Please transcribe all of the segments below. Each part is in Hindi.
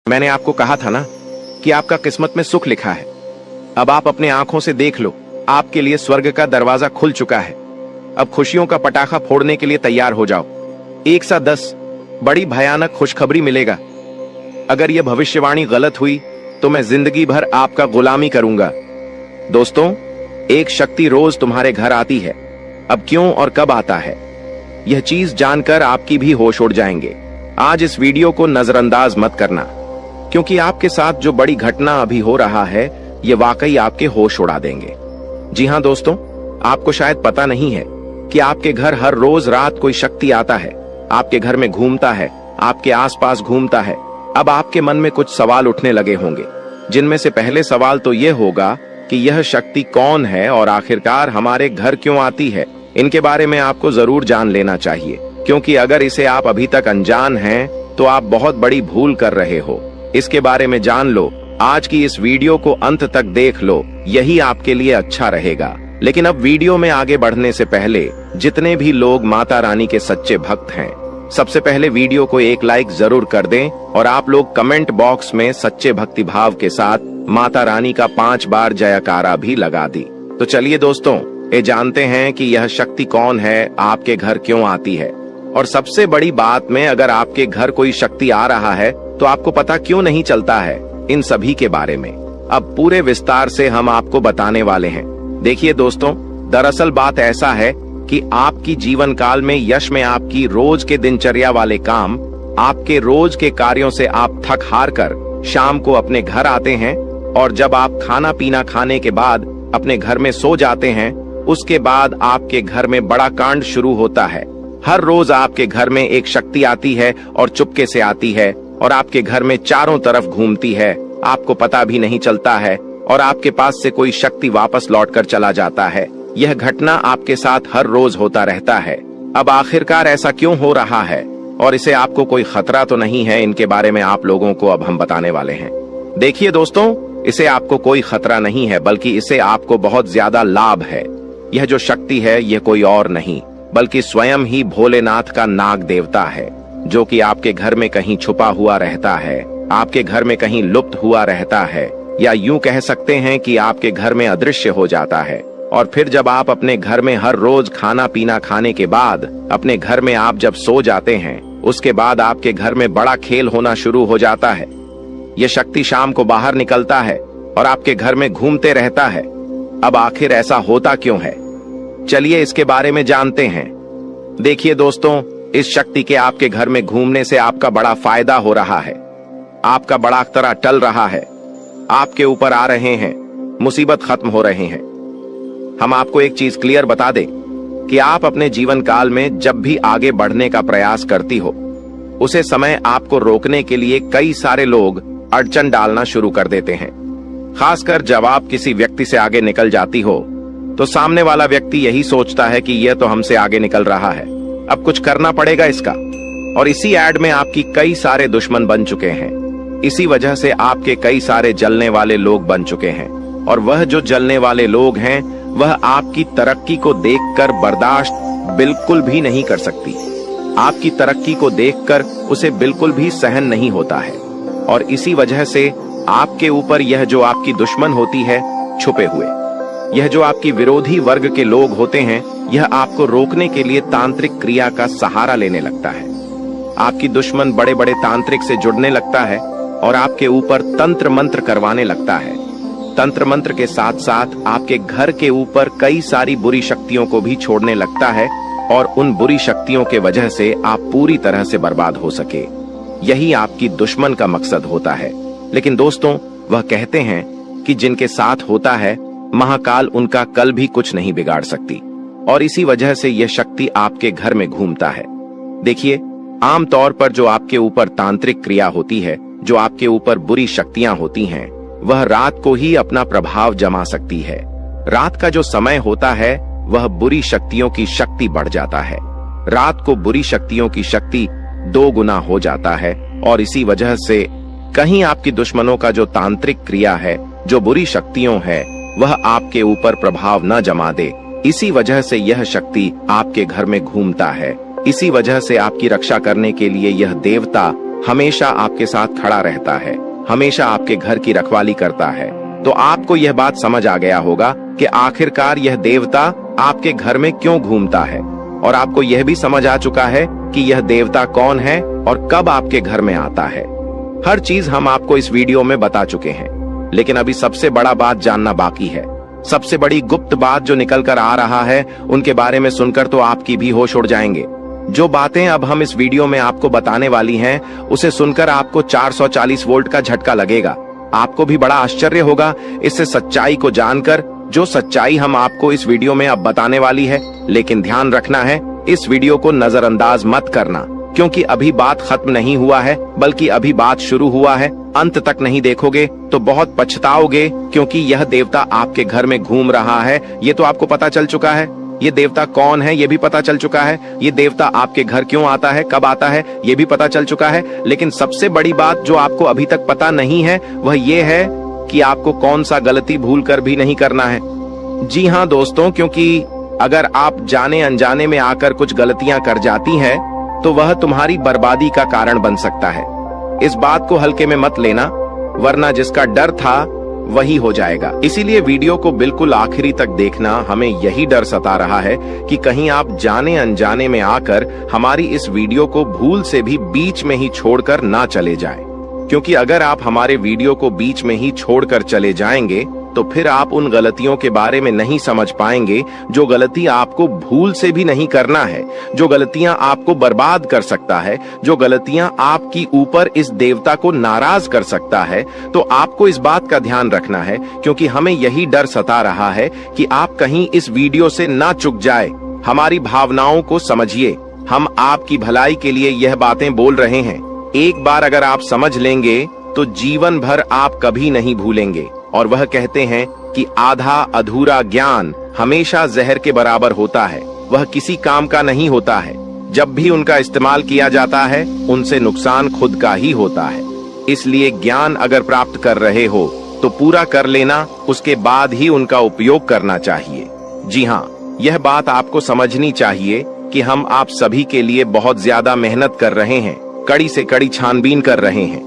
मैंने आपको कहा था ना कि आपका किस्मत में सुख लिखा है। अब आप अपने आंखों से देख लो, आपके लिए स्वर्ग का दरवाजा खुल चुका है। अब खुशियों का पटाखा फोड़ने के लिए तैयार हो जाओ। 110 बड़ी भयानक खुशखबरी मिलेगा। अगर यह भविष्यवाणी गलत हुई तो मैं जिंदगी भर आपका गुलामी करूंगा। दोस्तों, एक शक्ति रोज तुम्हारे घर आती है। अब क्यों और कब आता है, यह चीज जानकर आपकी भी होश उड़ जाएंगे। आज इस वीडियो को नजरअंदाज मत करना, क्योंकि आपके साथ जो बड़ी घटना अभी हो रहा है ये वाकई आपके होश उड़ा देंगे। जी हाँ दोस्तों, आपको शायद पता नहीं है कि आपके घर हर रोज रात कोई शक्ति आता है, आपके घर में घूमता है, आपके आसपास घूमता है। अब आपके मन में कुछ सवाल उठने लगे होंगे, जिनमें से पहले सवाल तो यह होगा कि यह शक्ति कौन है और आखिरकार हमारे घर क्यों आती है। इनके बारे में आपको जरूर जान लेना चाहिए, क्योंकि अगर इसे आप अभी तक अनजान हैं तो आप बहुत बड़ी भूल कर रहे हो। इसके बारे में जान लो, आज की इस वीडियो को अंत तक देख लो, यही आपके लिए अच्छा रहेगा। लेकिन अब वीडियो में आगे बढ़ने से पहले जितने भी लोग माता रानी के सच्चे भक्त हैं, सबसे पहले वीडियो को एक लाइक जरूर कर दें और आप लोग कमेंट बॉक्स में सच्चे भक्ति भाव के साथ माता रानी का 5 बार जयकारा भी लगा दी। तो चलिए दोस्तों, ये जानते हैं कि यह शक्ति कौन है, आपके घर क्यों आती है, और सबसे बड़ी बात में अगर आपके घर कोई शक्ति आ रहा है तो आपको पता क्यों नहीं चलता है। इन सभी के बारे में अब पूरे विस्तार से हम आपको बताने वाले हैं। देखिए दोस्तों, दरअसल बात ऐसा है कि आपकी जीवन काल में यश में आपकी रोज के दिनचर्या वाले काम, आपके रोज के कार्यों से आप थक हार कर शाम को अपने घर आते हैं, और जब आप खाना पीना खाने के बाद अपने घर में सो जाते हैं, उसके बाद आपके घर में बड़ा कांड शुरू होता है। हर रोज आपके घर में एक शक्ति आती है और चुपके से आती है और आपके घर में चारों तरफ घूमती है, आपको पता भी नहीं चलता है, और आपके पास से कोई शक्ति वापस लौटकर चला जाता है। यह घटना आपके साथ हर रोज होता रहता है। अब आखिरकार ऐसा क्यों हो रहा है और इसे आपको कोई खतरा तो नहीं है, इनके बारे में आप लोगों को अब हम बताने वाले हैं। देखिए दोस्तों, इसे आपको कोई खतरा नहीं है, बल्कि इसे आपको बहुत ज्यादा लाभ है। यह जो शक्ति है यह कोई और नहीं बल्कि स्वयं ही भोलेनाथ का नाग देवता है, जो कि आपके घर में कहीं छुपा हुआ रहता है, आपके घर में कहीं लुप्त हुआ रहता है, या यूं कह सकते हैं कि आपके घर में अदृश्य हो जाता है। और फिर जब आप अपने घर में हर रोज खाना पीना खाने के बाद अपने घर में आप जब सो जाते हैं, उसके बाद आपके घर में बड़ा खेल होना शुरू हो जाता है। यह शक्ति शाम को बाहर निकलता है और आपके घर में घूमते रहता है। अब आखिर ऐसा होता क्यों है, चलिए इसके बारे में जानते हैं। देखिए दोस्तों, इस शक्ति के आपके घर में घूमने से आपका बड़ा फायदा हो रहा है, आपका बड़ा अख्तरा टल रहा है, आपके ऊपर आ रहे हैं, मुसीबत खत्म हो रहे हैं। हम आपको एक चीज क्लियर बता दें कि आप अपने जीवन काल में जब भी आगे बढ़ने का प्रयास करती हो, उसे समय आपको रोकने के लिए कई सारे लोग अड़चन डालना शुरू कर देते हैं। खासकर जब आप किसी व्यक्ति से आगे निकल जाती हो तो सामने वाला व्यक्ति यही सोचता है कि यह तो हमसे आगे निकल रहा है, अब कुछ करना पड़ेगा इसका। और इसी एड में आपकी कई सारे दुश्मन बन चुके हैं। इसी वजह से आपके कई सारे जलने वाले लोग बन चुके हैं, और वह जो जलने वाले लोग हैं वह आपकी तरक्की को देखकर बर्दाश्त बिल्कुल भी नहीं कर सकती। आपकी तरक्की को देखकर उसे बिल्कुल भी सहन नहीं होता है, और इसी वजह से आपके ऊपर यह जो आपकी दुश्मन होती है छुपे हुए, यह जो आपकी विरोधी वर्ग के लोग होते हैं, यह आपको रोकने के लिए तांत्रिक क्रिया का सहारा लेने लगता है। आपकी दुश्मन बड़े बड़े तांत्रिक से जुड़ने लगता है और आपके ऊपर तंत्र मंत्र करवाने लगता है। तंत्र मंत्र के साथ साथ आपके घर के ऊपर कई सारी बुरी शक्तियों को भी छोड़ने लगता है, और उन बुरी शक्तियों के वजह से आप पूरी तरह से बर्बाद हो सके। यही आपकी दुश्मन का मकसद होता है। लेकिन दोस्तों, वह कहते हैं कि जिनके साथ होता है महाकाल उनका कल भी कुछ नहीं बिगाड़ सकती, और इसी वजह से यह शक्ति आपके घर में घूमता है। देखिए, आमतौर पर जो आपके ऊपर तांत्रिक क्रिया होती है, जो आपके ऊपर बुरी शक्तियां होती हैं, वह रात को ही अपना प्रभाव जमा सकती है। रात का जो समय होता है वह बुरी शक्तियों की शक्ति बढ़ जाता है। रात को बुरी शक्तियों की शक्ति 2 गुना हो जाता है, और इसी वजह से कहीं आपकी दुश्मनों का जो तांत्रिक क्रिया है, जो बुरी शक्तियों है, वह आपके ऊपर प्रभाव न जमा दे। इसी वजह से यह शक्ति आपके घर में घूमता है। इसी वजह से आपकी रक्षा करने के लिए यह देवता हमेशा आपके साथ खड़ा रहता है, हमेशा आपके घर की रखवाली करता है। तो आपको यह बात समझ आ गया होगा कि आखिरकार यह देवता आपके घर में क्यों घूमता है, और आपको यह भी समझ आ चुका है कि यह देवता कौन है और कब आपके घर में आता है। हर चीज हम आपको इस वीडियो में बता चुके हैं, लेकिन अभी सबसे बड़ा बात जानना बाकी है। सबसे बड़ी गुप्त बात जो निकल कर आ रहा है, उनके बारे में सुनकर तो आपकी भी होश उड़ जाएंगे। जो बातें अब हम इस वीडियो में आपको बताने वाली हैं, उसे सुनकर आपको 440 वोल्ट का झटका लगेगा। आपको भी बड़ा आश्चर्य होगा इससे सच्चाई को जानकर, जो सच्चाई हम आपको इस वीडियो में अब बताने वाली है। लेकिन ध्यान रखना है, इस वीडियो को नजरअंदाज मत करना, क्योंकि अभी बात खत्म नहीं हुआ है, बल्कि अभी बात शुरू हुआ है। अंत तक नहीं देखोगे तो बहुत पछताओगे, क्योंकि यह देवता आपके घर में घूम रहा है, ये तो आपको पता चल चुका है। ये देवता कौन है ये भी पता चल चुका है। ये देवता आपके घर क्यों आता है, कब आता है, ये भी पता चल चुका है। लेकिन सबसे बड़ी बात जो आपको अभी तक पता नहीं है, वह ये है कि आपको कौन सा गलती भूल कर भी नहीं करना है। जी हाँ दोस्तों, क्योंकि अगर आप जाने अनजाने में आकर कुछ गलतियां कर जाती हैं, तो वह तुम्हारी बर्बादी का कारण बन सकता है। इस बात को हल्के में मत लेना, वरना जिसका डर था वही हो जाएगा। इसीलिए वीडियो को बिल्कुल आखिरी तक देखना। हमें यही डर सता रहा है कि कहीं आप जाने अनजाने में आकर हमारी इस वीडियो को भूल से भी बीच में ही छोड़कर ना चले जाएं। क्योंकि अगर आप हमारे वीडियो को बीच में ही छोड़कर चले जाएंगे, तो फिर आप उन गलतियों के बारे में नहीं समझ पाएंगे जो गलती आपको भूल से भी नहीं करना है, जो गलतियां आपको बर्बाद कर सकता है, जो गलतियां आपकी ऊपर इस देवता को नाराज कर सकता है। तो आपको इस बात का ध्यान रखना है, क्योंकि हमें यही डर सता रहा है कि आप कहीं इस वीडियो से ना चूक जाए। हमारी भावनाओं को समझिए, हम आपकी भलाई के लिए यह बातें बोल रहे हैं। एक बार अगर आप समझ लेंगे तो जीवन भर आप कभी नहीं भूलेंगे। और वह कहते हैं कि आधा अधूरा ज्ञान हमेशा जहर के बराबर होता है, वह किसी काम का नहीं होता है। जब भी उनका इस्तेमाल किया जाता है, उनसे नुकसान खुद का ही होता है। इसलिए ज्ञान अगर प्राप्त कर रहे हो तो पूरा कर लेना, उसके बाद ही उनका उपयोग करना चाहिए। जी हाँ, यह बात आपको समझनी चाहिए कि हम आप सभी के लिए बहुत ज्यादा मेहनत कर रहे हैं, कड़ी से कड़ी छानबीन कर रहे हैं।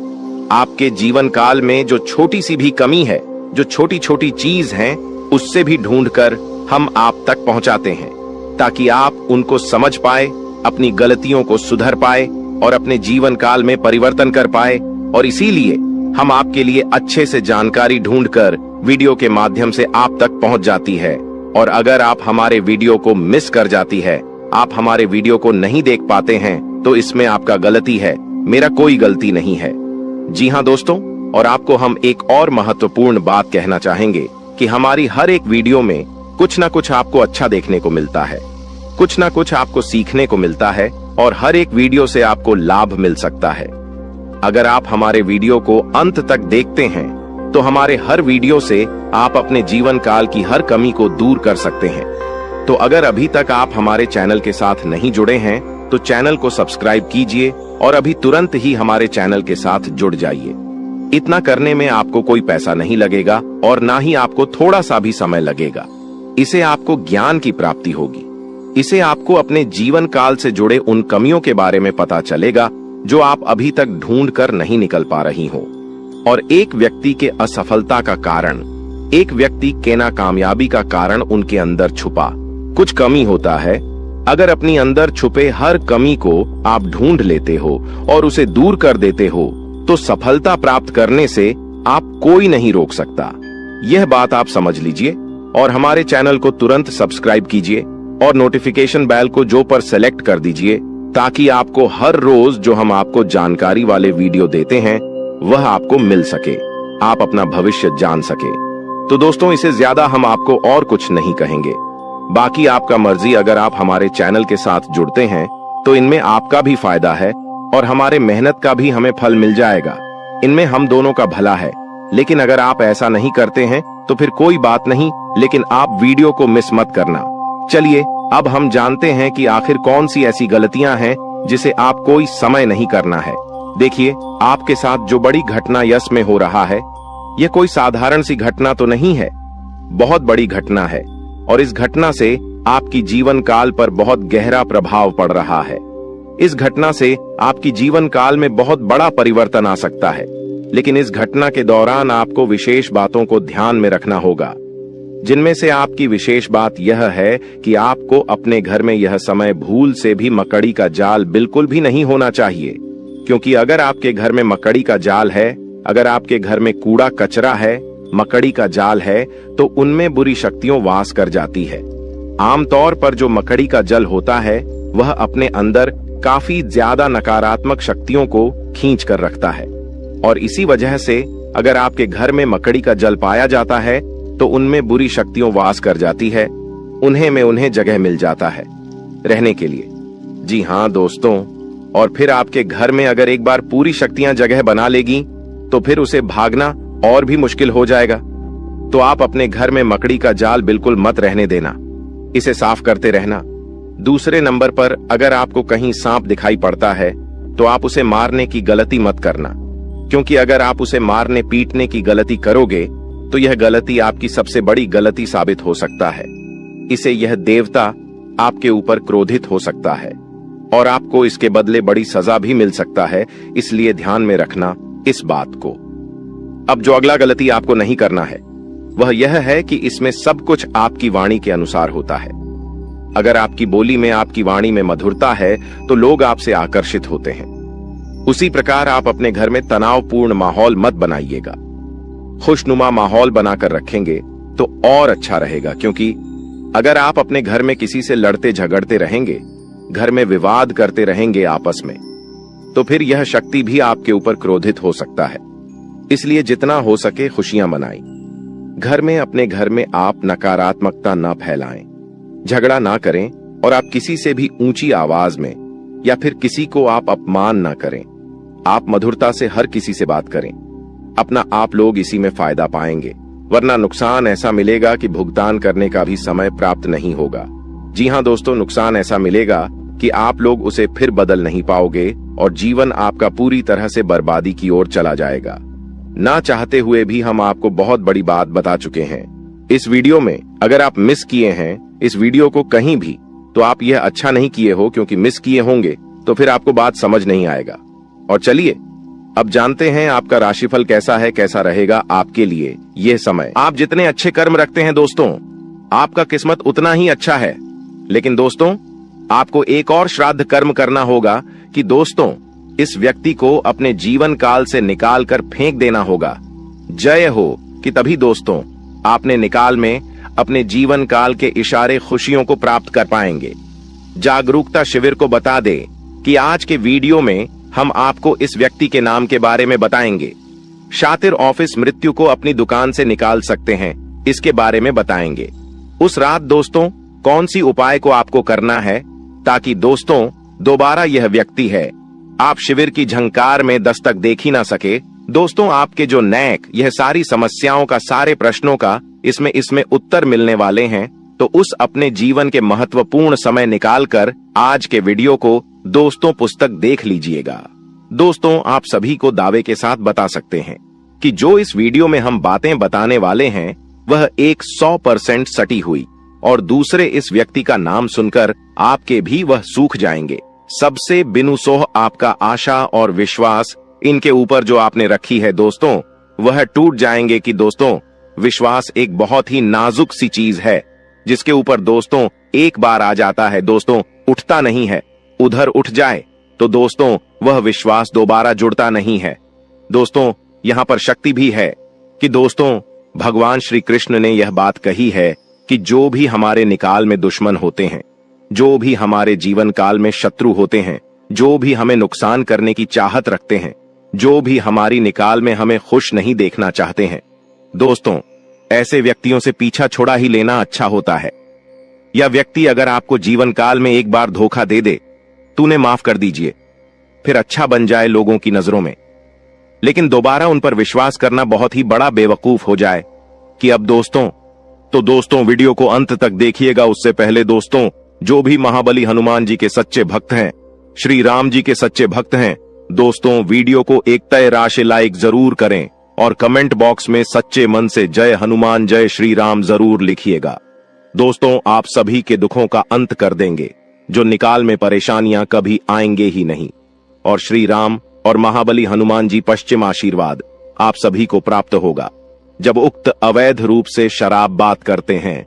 आपके जीवन काल में जो छोटी सी भी कमी है, जो छोटी छोटी चीज हैं, उससे भी ढूंढकर हम आप तक पहुंचाते हैं, ताकि आप उनको समझ पाए, अपनी गलतियों को सुधर पाए और अपने जीवन काल में परिवर्तन कर पाए। और इसीलिए हम आपके लिए अच्छे से जानकारी ढूंढकर वीडियो के माध्यम से आप तक पहुंच जाती है। और अगर आप हमारे वीडियो को मिस कर जाती है, आप हमारे वीडियो को नहीं देख पाते हैं, तो इसमें आपका गलती है, मेरा कोई गलती नहीं है। जी हाँ दोस्तों, और आपको हम एक और महत्वपूर्ण बात कहना चाहेंगे कि हमारी हर एक वीडियो में कुछ ना कुछ आपको अच्छा देखने को मिलता है, कुछ ना कुछ आपको सीखने को मिलता है, और हर एक वीडियो से आपको लाभ मिल सकता है। अगर आप हमारे वीडियो को अंत तक देखते हैं, तो हमारे हर वीडियो से आप अपने जीवन काल की हर कमी को दूर कर सकते हैं। तो अगर अभी तक आप हमारे चैनल के साथ नहीं जुड़े हैं, तो चैनल को सब्सक्राइब कीजिए और अभी तुरंत ही हमारे चैनल के साथ जुड़ जाइए। इतना करने में आपको कोई पैसा नहीं लगेगा और ना ही आपको थोड़ा सा भी समय लगेगा। इसे आपको ज्ञान की प्राप्ति होगी। इसे आपको अपने जीवन काल से जुड़े उन कमियों के बारे में पता चलेगा जो आप अभी तक ढूंढ कर नहीं निकल पा रही हो। और एक व्यक्ति के असफलता का कारण, एक व्यक्ति के नाकामयाबी का कारण उनके अंदर छुपा कुछ कमी होता है। अगर अपनी अंदर छुपे हर कमी को आप ढूंढ लेते हो और उसे दूर कर देते हो, तो सफलता प्राप्त करने से आप कोई नहीं रोक सकता। यह बात आप समझ लीजिए और हमारे चैनल को तुरंत सब्सक्राइब कीजिए और नोटिफिकेशन बेल को जो पर सेलेक्ट कर दीजिए, ताकि आपको हर रोज जो हम आपको जानकारी वाले वीडियो देते हैं वह आपको मिल सके, आप अपना भविष्य जान सके। तो दोस्तों, इसे ज्यादा हम आपको और कुछ नहीं कहेंगे। बाकी आपका मर्जी। अगर आप हमारे चैनल के साथ जुड़ते हैं तो इनमें आपका भी फायदा है और हमारे मेहनत का भी हमें फल मिल जाएगा। इनमें हम दोनों का भला है। लेकिन अगर आप ऐसा नहीं करते हैं तो फिर कोई बात नहीं, लेकिन आप वीडियो को मिस मत करना। चलिए अब हम जानते हैं कि आखिर कौन सी ऐसी गलतियां हैं जिसे आप कोई समय नहीं करना है। देखिए, आपके साथ जो बड़ी घटना यश में हो रहा है, यह कोई साधारण सी घटना तो नहीं है, बहुत बड़ी घटना है। और इस घटना से आपकी जीवन काल पर बहुत गहरा प्रभाव पड़ रहा है। इस घटना से आपकी जीवन काल में बहुत बड़ा परिवर्तन आ सकता है, लेकिन इस घटना के दौरान आपको विशेष बातों को ध्यान में रखना होगा, जिनमें से आपकी विशेष बात यह है कि आपको अपने घर में यह समय भूल से भी मकड़ी का जाल बिल्कुल भी नहीं होना चाहिए, क्योंकि अगर आपके घर में मकड़ी का जाल है, अगर आपके घर में कूड़ा कचरा है, मकड़ी का जाल है, तो उनमें बुरी शक्तियां वास कर जाती है। आमतौर पर जो मकड़ी का जल होता है वह अपने अंदर काफी ज्यादा नकारात्मक शक्तियों को खींच कर रखता है, और इसी वजह से अगर आपके घर में मकड़ी का जल पाया जाता है तो उनमें बुरी शक्तियां वास कर जाती है, उन्हें जगह मिल जाता है रहने के लिए। जी हाँ दोस्तों, और फिर आपके घर में अगर एक बार पूरी शक्तियां जगह बना लेगी तो फिर उसे भागना और भी मुश्किल हो जाएगा। तो आप अपने घर में मकड़ी का जाल बिल्कुल मत रहने देना, इसे साफ करते रहना। दूसरे नंबर पर अगर आपको कहीं सांप दिखाई पड़ता है तो आप उसे मारने की गलती मत करना, क्योंकि अगर आप उसे मारने पीटने की गलती करोगे तो यह गलती आपकी सबसे बड़ी गलती साबित हो सकता है। इसे यह देवता आपके ऊपर क्रोधित हो सकता है और आपको इसके बदले बड़ी सजा भी मिल सकता है, इसलिए ध्यान में रखना इस बात को। अब जो अगला गलती आपको नहीं करना है वह यह है कि इसमें सब कुछ आपकी वाणी के अनुसार होता है। अगर आपकी बोली में, आपकी वाणी में मधुरता है तो लोग आपसे आकर्षित होते हैं। उसी प्रकार आप अपने घर में तनावपूर्ण माहौल मत बनाइएगा, खुशनुमा माहौल बनाकर रखेंगे तो और अच्छा रहेगा, क्योंकि अगर आप अपने घर में किसी से लड़ते झगड़ते रहेंगे, घर में विवाद करते रहेंगे आपस में, तो फिर यह शक्ति भी आपके ऊपर क्रोधित हो सकता है। इसलिए जितना हो सके खुशियां मनाएं। घर में, अपने घर में आप नकारात्मकता न फैलाएं, झगड़ा ना करें, और आप किसी से भी ऊंची आवाज में या फिर किसी को आप अपमान ना करें। आप मधुरता से हर किसी से बात करें, अपना आप लोग इसी में फायदा पाएंगे, वरना नुकसान ऐसा मिलेगा कि भुगतान करने का भी समय प्राप्त नहीं होगा। जी हाँ दोस्तों, नुकसान ऐसा मिलेगा कि आप लोग उसे फिर बदल नहीं पाओगे और जीवन आपका पूरी तरह से बर्बादी की ओर चला जाएगा। ना चाहते हुए भी हम आपको बहुत बड़ी बात बता चुके हैं इस वीडियो में। अगर आप मिस किए हैं इस वीडियो को कहीं भी, तो आप यह अच्छा नहीं किए हो, क्योंकि मिस किए होंगे तो फिर आपको बात समझ नहीं आएगा। और चलिए अब जानते हैं आपका राशिफल कैसा है, कैसा रहेगा आपके लिए यह समय। आप जितने अच्छे कर्म रखते हैं दोस्तों, आपका किस्मत उतना ही अच्छा है। लेकिन दोस्तों, आपको एक और श्राद्ध कर्म करना होगा कि दोस्तों इस व्यक्ति को अपने जीवन काल से निकाल कर फेंक देना होगा। जय हो कि तभी दोस्तों आपने निकाल में अपने जीवन काल के इशारे खुशियों को प्राप्त कर पाएंगे। जागरूकता शिविर को बता दे कि आज के वीडियो में हम आपको इस व्यक्ति के नाम के बारे में बताएंगे। शातिर ऑफिस मृत्यु को अपनी दुकान से निकाल सकते हैं, इसके बारे में बताएंगे। उस रात दोस्तों कौन सी उपाय को आपको करना है ताकि दोस्तों दोबारा यह व्यक्ति है आप शिविर की झंकार में दस्तक देख ही ना सके। दोस्तों आपके जो नैक, यह सारी समस्याओं का, सारे प्रश्नों का इसमें उत्तर मिलने वाले हैं। तो उस अपने जीवन के महत्वपूर्ण समय निकालकर आज के वीडियो को दोस्तों पुस्तक देख लीजिएगा। दोस्तों आप सभी को दावे के साथ बता सकते हैं कि जो इस वीडियो में हम बातें बताने वाले हैं वह 100% सटी हुई, और दूसरे इस व्यक्ति का नाम सुनकर आपके भी वह सूख जाएंगे। सबसे बिनुसोह आपका आशा और विश्वास इनके ऊपर जो आपने रखी है दोस्तों, वह टूट जाएंगे। कि दोस्तों विश्वास एक बहुत ही नाजुक सी चीज है, जिसके ऊपर दोस्तों एक बार आ जाता है दोस्तों उठता नहीं है। उधर उठ जाए तो दोस्तों वह विश्वास दोबारा जुड़ता नहीं है। दोस्तों यहाँ पर शक्ति भी है कि दोस्तों भगवान श्री कृष्ण ने यह बात कही है कि जो भी हमारे निकाल में दुश्मन होते हैं, जो भी हमारे जीवन काल में शत्रु होते हैं, जो भी हमें नुकसान करने की चाहत रखते हैं, जो भी हमारी निकाल में हमें खुश नहीं देखना चाहते हैं, दोस्तों ऐसे व्यक्तियों से पीछा छोड़ा ही लेना अच्छा होता है। यह व्यक्ति अगर आपको जीवन काल में एक बार धोखा दे दे, तूने माफ कर दीजिए, फिर अच्छा बन जाए लोगों की नजरों में, लेकिन दोबारा उन पर विश्वास करना बहुत ही बड़ा बेवकूफ हो जाए कि अब दोस्तों, तो दोस्तों वीडियो को अंत तक देखिएगा। उससे पहले दोस्तों जो भी महाबली हनुमान जी के सच्चे भक्त हैं, श्री राम जी के सच्चे भक्त हैं, दोस्तों वीडियो को एक तय राशि लाइक जरूर करें और कमेंट बॉक्स में सच्चे मन से जय हनुमान जय श्री राम जरूर लिखिएगा। दोस्तों आप सभी के दुखों का अंत कर देंगे। जो निकाल में परेशानियां कभी आएंगे ही नहीं। और श्री राम और महाबली हनुमान जी पश्चिम आशीर्वाद आप सभी को प्राप्त होगा। जब उक्त अवैध रूप से शराब बात करते हैं,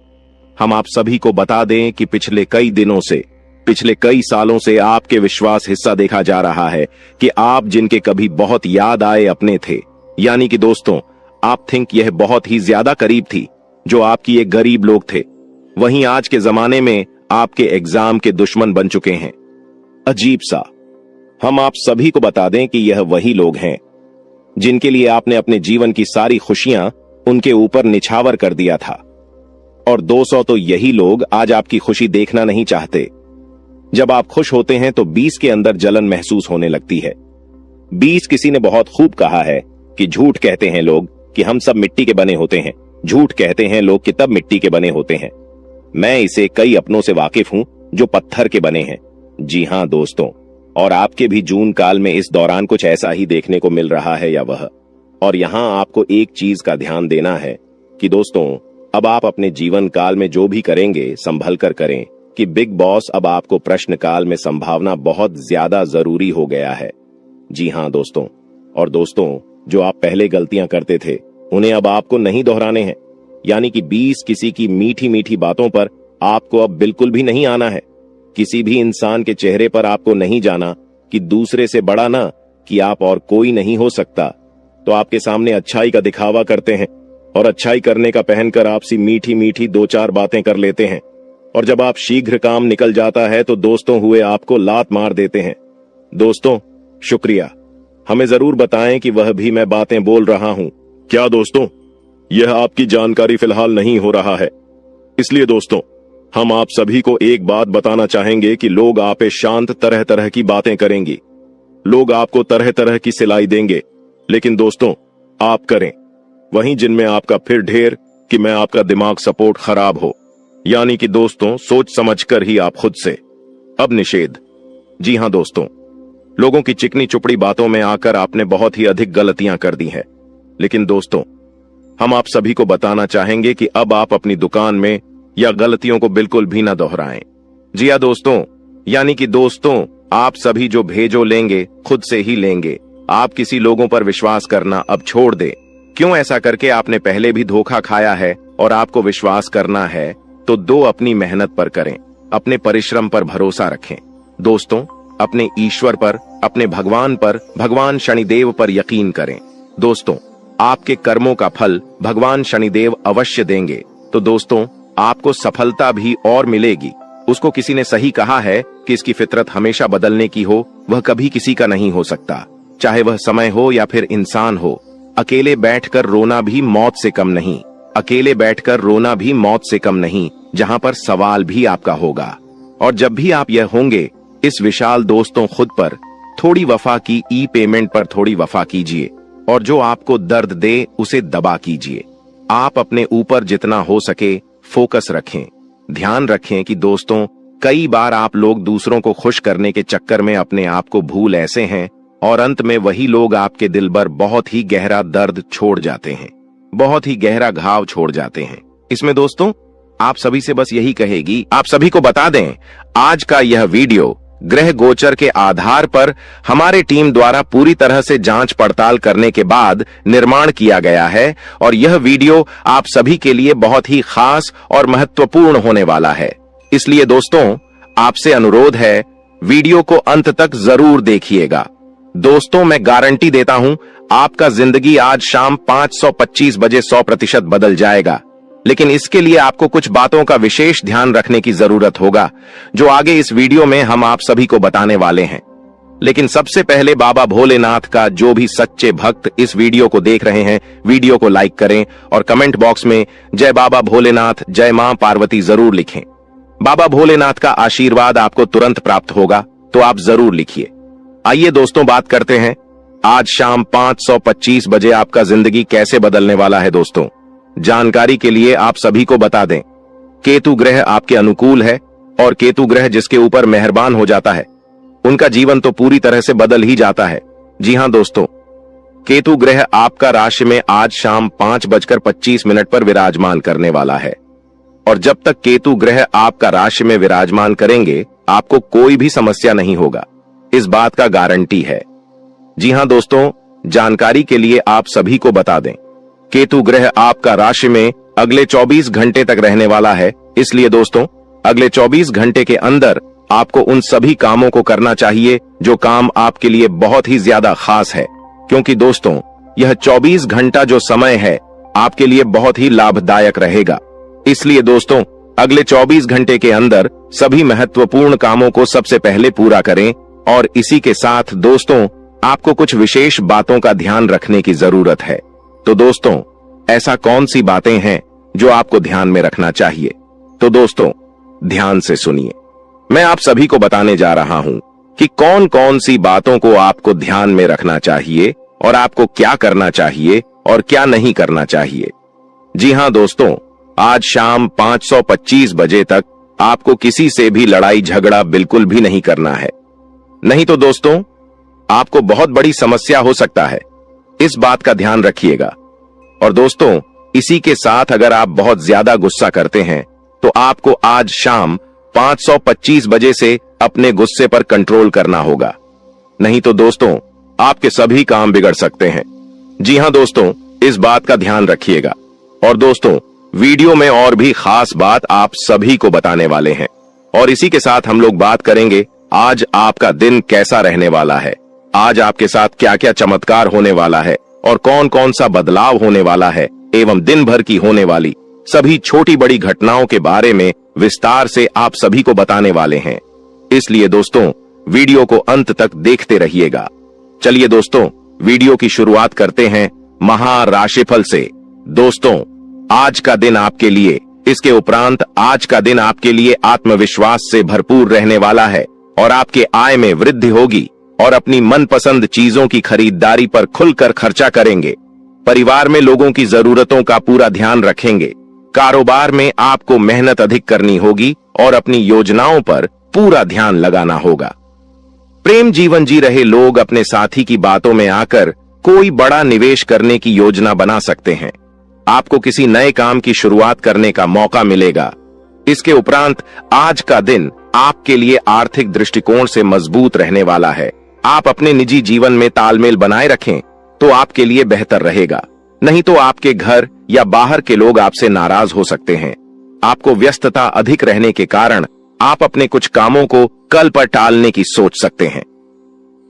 हम आप सभी को बता दें कि पिछले कई दिनों से, पिछले कई सालों से आपके विश्वास हिस्सा देखा जा रहा है कि आप जिनके कभी बहुत याद आए अपने थे, यानी कि दोस्तों आप थिंक यह बहुत ही ज्यादा करीब थी, जो आपकी एक गरीब लोग थे, वहीं आज के जमाने में आपके एग्जाम के दुश्मन बन चुके हैं। अजीब सा। हम आप सभी को बता दें कि यह वही लोग हैं जिनके लिए आपने अपने जीवन की सारी खुशियां उनके ऊपर निछावर कर दिया था। और 200 तो यही लोग आज आपकी खुशी देखना नहीं चाहते। जब आप खुश होते हैं तो 20 के अंदर जलन महसूस होने लगती है। 20 किसी ने बहुत खूब कहा है कि झूठ कहते हैं लोग कि हम सब मिट्टी के बने होते हैं, झूठ कहते हैं लोग कि तब मिट्टी के बने होते हैं। मैं इसे कई अपनों से वाकिफ हूं जो पत्थर के बने हैं। जी हां दोस्तों, और आपके भी जून काल में इस दौरान कुछ ऐसा ही देखने को मिल रहा है या वह। और यहां आपको एक चीज का ध्यान देना है कि दोस्तों अब आप अपने जीवन काल में जो भी करेंगे संभल कर करें, कि बिग बॉस अब आपको प्रश्न काल में संभावना बहुत ज्यादा जरूरी हो गया है। जी हां दोस्तों, और दोस्तों जो आप पहले गलतियां करते थे उन्हें अब आपको नहीं दोहराने हैं, यानी कि 20 किसी की मीठी मीठी बातों पर आपको अब बिल्कुल भी नहीं आना है। किसी भी इंसान के चेहरे पर आपको नहीं जाना कि दूसरे से बड़ा ना कि आप और कोई नहीं हो सकता, तो आपके सामने अच्छाई का दिखावा करते हैं और अच्छाई करने का पहनकर आपसी मीठी मीठी 2-4 बातें कर लेते हैं। और जब आप शीघ्र काम निकल जाता है तो दोस्तों हुए आपको लात मार देते हैं। दोस्तों शुक्रिया, हमें जरूर बताएं कि वह भी मैं बातें बोल रहा हूं क्या। दोस्तों यह आपकी जानकारी फिलहाल नहीं हो रहा है, इसलिए दोस्तों हम आप सभी को एक बात बताना चाहेंगे कि लोग आप पे शांत तरह तरह की बातें करेंगी, लोग आपको तरह तरह की सिलाई देंगे, लेकिन दोस्तों आप करें वहीं जिनमें आपका फिर ढेर कि मैं आपका दिमाग सपोर्ट खराब हो, यानी कि दोस्तों सोच समझकर ही आप खुद से। अब निषेध। जी हां दोस्तों, लोगों की चिकनी चुपड़ी बातों में आकर आपने बहुत ही अधिक गलतियां कर दी हैं, लेकिन दोस्तों हम आप सभी को बताना चाहेंगे कि अब आप अपनी दुकान में या गलतियों को बिल्कुल भी ना दोहराएं। जी हां दोस्तों, यानी कि दोस्तों आप सभी जो भेजो लेंगे खुद से ही लेंगे। आप किसी लोगों पर विश्वास करना अब छोड़ दे। क्यों ऐसा करके आपने पहले भी धोखा खाया है और आपको विश्वास करना है तो दो अपनी मेहनत पर करें, अपने परिश्रम पर भरोसा रखें। दोस्तों अपने ईश्वर पर, अपने भगवान पर, भगवान शनिदेव पर यकीन करें। दोस्तों आपके कर्मों का फल भगवान शनिदेव अवश्य देंगे। तो दोस्तों आपको सफलता भी और मिलेगी। उसको किसी ने सही कहा है कि इसकी फितरत हमेशा बदलने की हो, वह कभी किसी का नहीं हो सकता, चाहे वह समय हो या फिर इंसान हो। अकेले बैठकर रोना भी मौत से कम नहीं, अकेले बैठकर रोना भी मौत से कम नहीं, जहां पर सवाल भी आपका होगा। और जब भी आप यह होंगे, इस विशाल दोस्तों खुद पर थोड़ी वफा की ई पेमेंट पर थोड़ी वफा कीजिए और जो आपको दर्द दे उसे दबा कीजिए। आप अपने ऊपर जितना हो सके फोकस रखें। ध्यान रखें कि दोस्तों कई बार आप लोग दूसरों को खुश करने के चक्कर में अपने आप को भूल ऐसे हैं और अंत में वही लोग आपके दिल पर बहुत ही गहरा दर्द छोड़ जाते हैं, बहुत ही गहरा घाव छोड़ जाते हैं। इसमें दोस्तों आप सभी से बस यही कहेगी, आप सभी को बता दें आज का यह वीडियो ग्रह गोचर के आधार पर हमारे टीम द्वारा पूरी तरह से जांच पड़ताल करने के बाद निर्माण किया गया है और यह वीडियो आप सभी के लिए बहुत ही खास और महत्वपूर्ण होने वाला है। इसलिए दोस्तों आपसे अनुरोध है वीडियो को अंत तक जरूर देखिएगा। दोस्तों मैं गारंटी देता हूं आपका जिंदगी आज शाम 5:25 बजे 100% बदल जाएगा, लेकिन इसके लिए आपको कुछ बातों का विशेष ध्यान रखने की जरूरत होगा जो आगे इस वीडियो में हम आप सभी को बताने वाले हैं। लेकिन सबसे पहले बाबा भोलेनाथ का जो भी सच्चे भक्त इस वीडियो को देख रहे हैं, वीडियो को लाइक करें और कमेंट बॉक्स में जय बाबा भोलेनाथ, जय मां पार्वती जरूर लिखें। बाबा भोलेनाथ का आशीर्वाद आपको तुरंत प्राप्त होगा, तो आप जरूर लिखिए। आइए दोस्तों बात करते हैं आज शाम 5:25 बजे आपका जिंदगी कैसे बदलने वाला है। दोस्तों जानकारी के लिए आप सभी को बता दें, केतु ग्रह आपके अनुकूल है और केतु ग्रह जिसके ऊपर मेहरबान हो जाता है उनका जीवन तो पूरी तरह से बदल ही जाता है। जी हां दोस्तों, केतु ग्रह आपका राशि में आज शाम 5:25 पर विराजमान करने वाला है और जब तक केतु ग्रह आपका राशि में विराजमान करेंगे आपको कोई भी समस्या नहीं होगा, इस बात का गारंटी है। जी हां दोस्तों, जानकारी के लिए आप सभी को बता दें, केतु ग्रह आपका राशि में अगले 24 घंटे तक रहने वाला है। इसलिए दोस्तों, अगले 24 घंटे के अंदर आपको उन सभी कामों को करना चाहिए जो काम आपके लिए बहुत ही ज्यादा खास है, क्योंकि दोस्तों यह 24 घंटा जो समय है आपके लिए बहुत ही लाभदायक रहेगा। इसलिए दोस्तों, अगले 24 घंटे के अंदर सभी महत्वपूर्ण कामों को सबसे पहले पूरा करें। और इसी के साथ दोस्तों, आपको कुछ विशेष बातों का ध्यान रखने की जरूरत है। तो दोस्तों, ऐसा कौन सी बातें हैं जो आपको ध्यान में रखना चाहिए? तो दोस्तों, ध्यान से सुनिए। मैं आप सभी को बताने जा रहा हूं कि कौन कौन सी बातों को आपको ध्यान में रखना चाहिए और आपको क्या करना चाहिए और क्या नहीं करना चाहिए। जी हां दोस्तों, आज शाम 5:25 बजे तक आपको किसी से भी लड़ाई झगड़ा बिल्कुल भी नहीं करना है, नहीं तो दोस्तों आपको बहुत बड़ी समस्या हो सकता है। इस बात का ध्यान रखिएगा। और दोस्तों, इसी के साथ अगर आप बहुत ज्यादा गुस्सा करते हैं तो आपको आज शाम 5:25 बजे से अपने गुस्से पर कंट्रोल करना होगा, नहीं तो दोस्तों आपके सभी काम बिगड़ सकते हैं। जी हां दोस्तों, इस बात का ध्यान रखिएगा। और दोस्तों, वीडियो में और भी खास बात आप सभी को बताने वाले हैं। और इसी के साथ हम लोग बात करेंगे आज आपका दिन कैसा रहने वाला है, आज आपके साथ क्या क्या चमत्कार होने वाला है और कौन कौन सा बदलाव होने वाला है, एवं दिन भर की होने वाली सभी छोटी बड़ी घटनाओं के बारे में विस्तार से आप सभी को बताने वाले हैं। इसलिए दोस्तों, वीडियो को अंत तक देखते रहिएगा। चलिए दोस्तों, वीडियो की शुरुआत करते हैं महाराशिफल से। दोस्तों, आज का दिन आपके लिए, इसके उपरांत आज का दिन आपके लिए आत्मविश्वास से भरपूर रहने वाला है और आपके आय में वृद्धि होगी और अपनी मनपसंद चीजों की खरीदारी पर खुलकर खर्चा करेंगे। परिवार में लोगों की जरूरतों का पूरा ध्यान रखेंगे। कारोबार में आपको मेहनत अधिक करनी होगी और अपनी योजनाओं पर पूरा ध्यान लगाना होगा। प्रेम जीवन जी रहे लोग अपने साथी की बातों में आकर कोई बड़ा निवेश करने की योजना बना सकते हैं। आपको किसी नए काम की शुरुआत करने का मौका मिलेगा। इसके उपरांत आज का दिन आपके लिए आर्थिक दृष्टिकोण से मजबूत रहने वाला है। आप अपने निजी जीवन में तालमेल बनाए रखें तो आपके लिए बेहतर रहेगा, नहीं तो आपके घर या बाहर के लोग आपसे नाराज हो सकते हैं। आपको व्यस्तता अधिक रहने के कारण आप अपने कुछ कामों को कल पर टालने की सोच सकते हैं।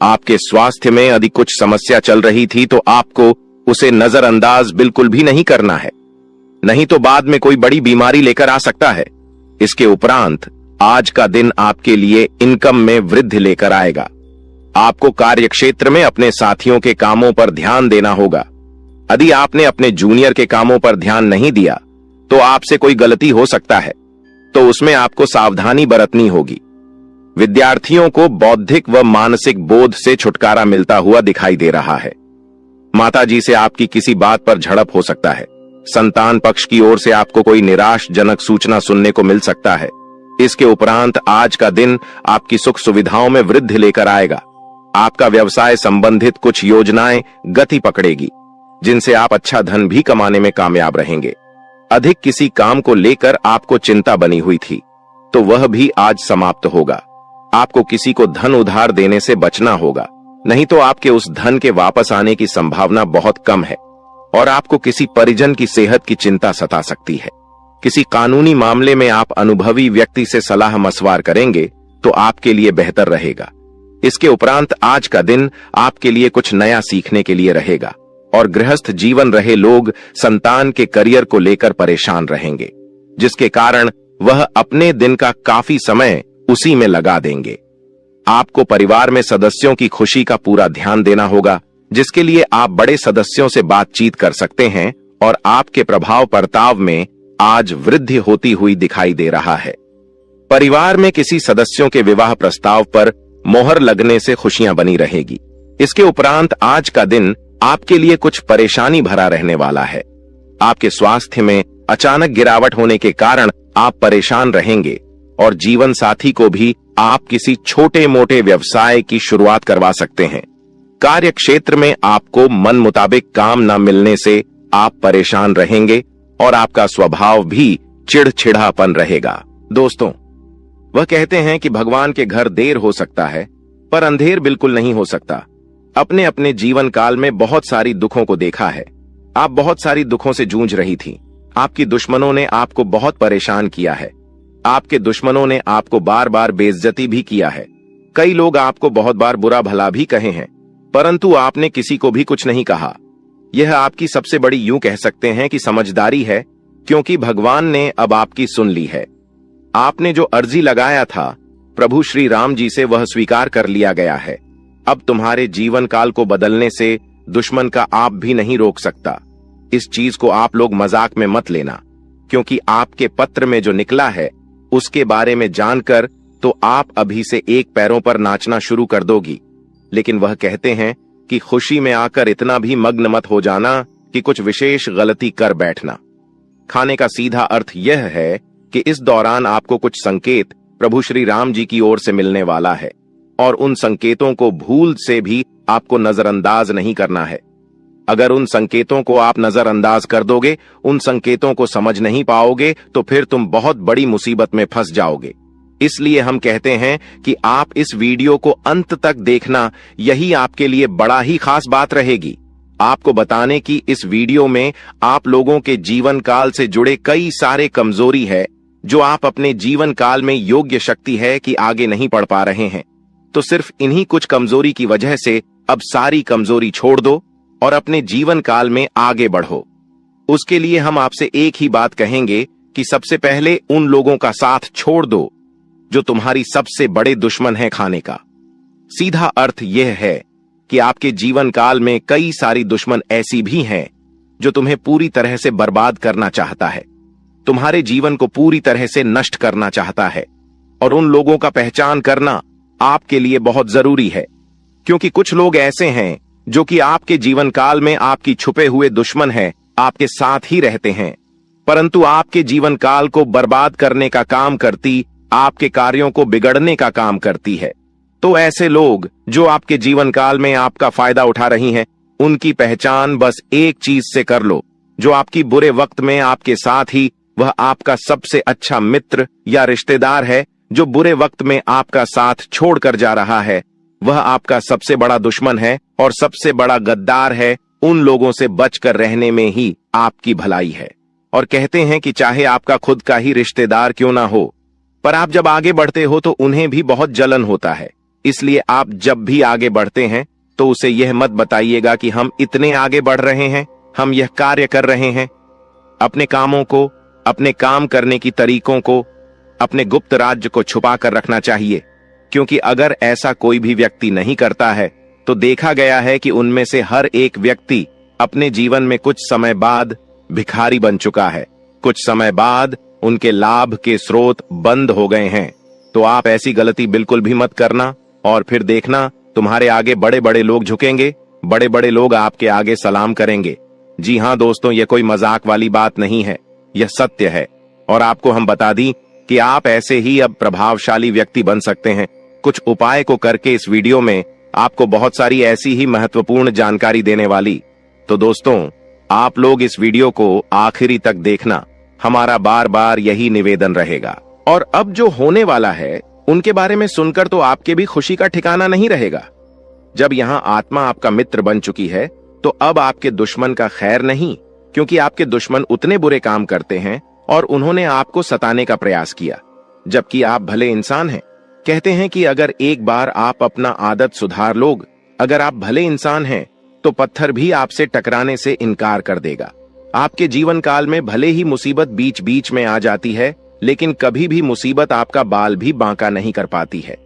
आपके स्वास्थ्य में यदि कुछ समस्या चल रही थी तो आपको उसे नजरअंदाज बिल्कुल भी नहीं करना है, नहीं तो बाद में कोई बड़ी बीमारी लेकर आ सकता है। इसके उपरांत आज का दिन आपके लिए इनकम में वृद्धि लेकर आएगा। आपको कार्यक्षेत्र में अपने साथियों के कामों पर ध्यान देना होगा। यदि आपने अपने जूनियर के कामों पर ध्यान नहीं दिया तो आपसे कोई गलती हो सकता है, तो उसमें आपको सावधानी बरतनी होगी। विद्यार्थियों को बौद्धिक व मानसिक बोध से छुटकारा मिलता हुआ दिखाई दे रहा है। माताजी से आपकी किसी बात पर झड़प हो सकता है। संतान पक्ष की ओर से आपको कोई निराशजनक सूचना सुनने को मिल सकता है। इसके उपरांत आज का दिन आपकी सुख सुविधाओं में वृद्धि लेकर आएगा। आपका व्यवसाय संबंधित कुछ योजनाएं गति पकड़ेगी, जिनसे आप अच्छा धन भी कमाने में कामयाब रहेंगे। अधिक किसी काम को लेकर आपको चिंता बनी हुई थी तो वह भी आज समाप्त होगा। आपको किसी को धन उधार देने से बचना होगा, नहीं तो आपके उस धन के वापस आने की संभावना बहुत कम है। और आपको किसी परिजन की सेहत की चिंता सता सकती है। किसी कानूनी मामले में आप अनुभवी व्यक्ति से सलाह मशवरा करेंगे तो आपके लिए बेहतर रहेगा। इसके उपरांत आज का दिन आपके लिए कुछ नया सीखने के लिए रहेगा और गृहस्थ जीवन रहे लोग संतान के करियर को लेकर परेशान रहेंगे, जिसके कारण वह अपने दिन का काफी समय उसी में लगा देंगे। आपको परिवार में सदस्यों की खुशी का पूरा ध्यान देना होगा, जिसके लिए आप बड़े सदस्यों से बातचीत कर सकते हैं और आपके प्रभाव बर्ताव में आज वृद्धि होती हुई दिखाई दे रहा है। परिवार में किसी सदस्यों के विवाह प्रस्ताव पर मोहर लगने से खुशियां बनी रहेगी। इसके उपरांत आज का दिन आपके लिए कुछ परेशानी भरा रहने वाला है। आपके स्वास्थ्य में अचानक गिरावट होने के कारण आप परेशान रहेंगे और जीवन साथी को भी आप किसी छोटे मोटे व्यवसाय की शुरुआत करवा सकते हैं। कार्य क्षेत्र में आपको मन मुताबिक काम न मिलने से आप परेशान रहेंगे और आपका स्वभाव भी चिड़चिड़ापन रहेगा। दोस्तों, वह कहते हैं कि भगवान के घर देर हो सकता है पर अंधेर बिल्कुल नहीं हो सकता। अपने अपने जीवन काल में बहुत सारी दुखों को देखा है। आप बहुत सारी दुखों से जूझ रही थी। आपकी दुश्मनों ने आपको बहुत परेशान किया है। आपके दुश्मनों ने आपको बार बार बेइज्जती भी किया है। कई लोग आपको बहुत बार बुरा भला भी कहे हैं, परंतु आपने किसी को भी कुछ नहीं कहा। यह आपकी सबसे बड़ी, यूं कह सकते हैं कि समझदारी है, क्योंकि भगवान ने अब आपकी सुन ली है। आपने जो अर्जी लगाया था प्रभु श्री राम जी से, वह स्वीकार कर लिया गया है। अब तुम्हारे जीवन काल को बदलने से दुश्मन का आप भी नहीं रोक सकता। इस चीज को आप लोग मजाक में मत लेना, क्योंकि आपके पत्र में जो निकला है उसके बारे में जानकर तो आप अभी से एक पैरों पर नाचना शुरू कर दोगी। लेकिन वह कहते हैं कि खुशी में आकर इतना भी मग्न मत हो जाना कि कुछ विशेष गलती कर बैठना। खाने का सीधा अर्थ यह है कि इस दौरान आपको कुछ संकेत प्रभु श्री राम जी की ओर से मिलने वाला है, और उन संकेतों को भूल से भी आपको नजरअंदाज नहीं करना है। अगर उन संकेतों को आप नजरअंदाज कर दोगे, उन संकेतों को समझ नहीं पाओगे, तो फिर तुम बहुत बड़ी मुसीबत में फंस जाओगे। इसलिए हम कहते हैं कि आप इस वीडियो को अंत तक देखना, यही आपके लिए बड़ा ही खास बात रहेगी। आपको बताने की इस वीडियो में आप लोगों के जीवन काल से जुड़े कई सारे कमजोरी है, जो आप अपने जीवन काल में योग्य शक्ति है कि आगे नहीं बढ़ पा रहे हैं। तो सिर्फ इन्हीं कुछ कमजोरी की वजह से अब सारी कमजोरी छोड़ दो और अपने जीवन काल में आगे बढ़ो। उसके लिए हम आपसे एक ही बात कहेंगे कि सबसे पहले उन लोगों का साथ छोड़ दो जो तुम्हारी सबसे बड़े दुश्मन है खाने का। सीधा अर्थ यह है कि आपके जीवन काल में कई सारी दुश्मन ऐसी भी हैं जो तुम्हें पूरी तरह से बर्बाद करना चाहता है, तुम्हारे जीवन को पूरी तरह से नष्ट करना चाहता है। और उन लोगों का पहचान करना आपके लिए बहुत जरूरी है, क्योंकि कुछ लोग ऐसे हैं जो कि आपके जीवन काल में आपकी छुपे हुए दुश्मन है, आपके साथ ही रहते हैं, परंतु आपके जीवन काल को बर्बाद करने का काम करती, आपके कार्यों को बिगड़ने का काम करती है। तो ऐसे लोग जो आपके जीवन काल में आपका फायदा उठा रही हैं, उनकी पहचान बस एक चीज से कर लो, जो आपकी बुरे वक्त में आपके साथ ही वह आपका सबसे अच्छा मित्र या रिश्तेदार है, जो बुरे वक्त में आपका साथ छोड़कर जा रहा है, वह आपका सबसे बड़ा दुश्मन है और सबसे बड़ा गद्दार है। उन लोगों से बचकर रहने में ही आपकी भलाई है। और कहते हैं कि चाहे आपका खुद का ही रिश्तेदार क्यों ना हो, पर आप जब आगे बढ़ते हो तो उन्हें भी बहुत जलन होता है। इसलिए आप जब भी आगे बढ़ते हैं तो उसे यह मत बताइएगा कि हम इतने आगे बढ़ रहे हैं, हम यह कार्य कर रहे हैं। अपने कामों को, अपने काम करने की तरीकों को, अपने गुप्त राज्य को छुपा कर रखना चाहिए, क्योंकि अगर ऐसा कोई भी व्यक्ति नहीं करता है तो देखा गया है कि उनमें से हर एक व्यक्ति अपने जीवन में कुछ समय बाद भिखारी बन चुका है। कुछ समय बाद उनके लाभ के स्रोत बंद हो गए हैं। तो आप ऐसी गलती बिल्कुल भी मत करना, और फिर देखना तुम्हारे आगे बड़े बड़े लोग झुकेंगे, बड़े बड़े लोग आपके आगे सलाम करेंगे। जी हाँ दोस्तों, यह कोई मजाक वाली बात नहीं है, यह सत्य है। और आपको हम बता दी कि आप ऐसे ही अब प्रभावशाली व्यक्ति बन सकते हैं। कुछ उपाय को करके इस वीडियो में आपको बहुत सारी ऐसी ही महत्वपूर्ण जानकारी देने वाली। तो दोस्तों, आप लोग इस वीडियो को आखिरी तक देखना, हमारा बार बार यही निवेदन रहेगा। और अब जो होने वाला है उनके बारे में सुनकर तो आपके भी खुशी का ठिकाना नहीं रहेगा। जब यहाँ आत्मा आपका मित्र बन चुकी है तो अब आपके दुश्मन का खैर नहीं, क्योंकि आपके दुश्मन उतने बुरे काम करते हैं और उन्होंने आपको सताने का प्रयास किया, जबकि आप भले इंसान हैं। कहते हैं कि अगर एक बार आप अपना आदत सुधार लोग, अगर आप भले इंसान हैं, तो पत्थर भी आपसे टकराने से इनकार कर देगा। आपके जीवन काल में भले ही मुसीबत बीच बीच में आ जाती है, लेकिन कभी भी मुसीबत आपका बाल भी बांका नहीं कर पाती है।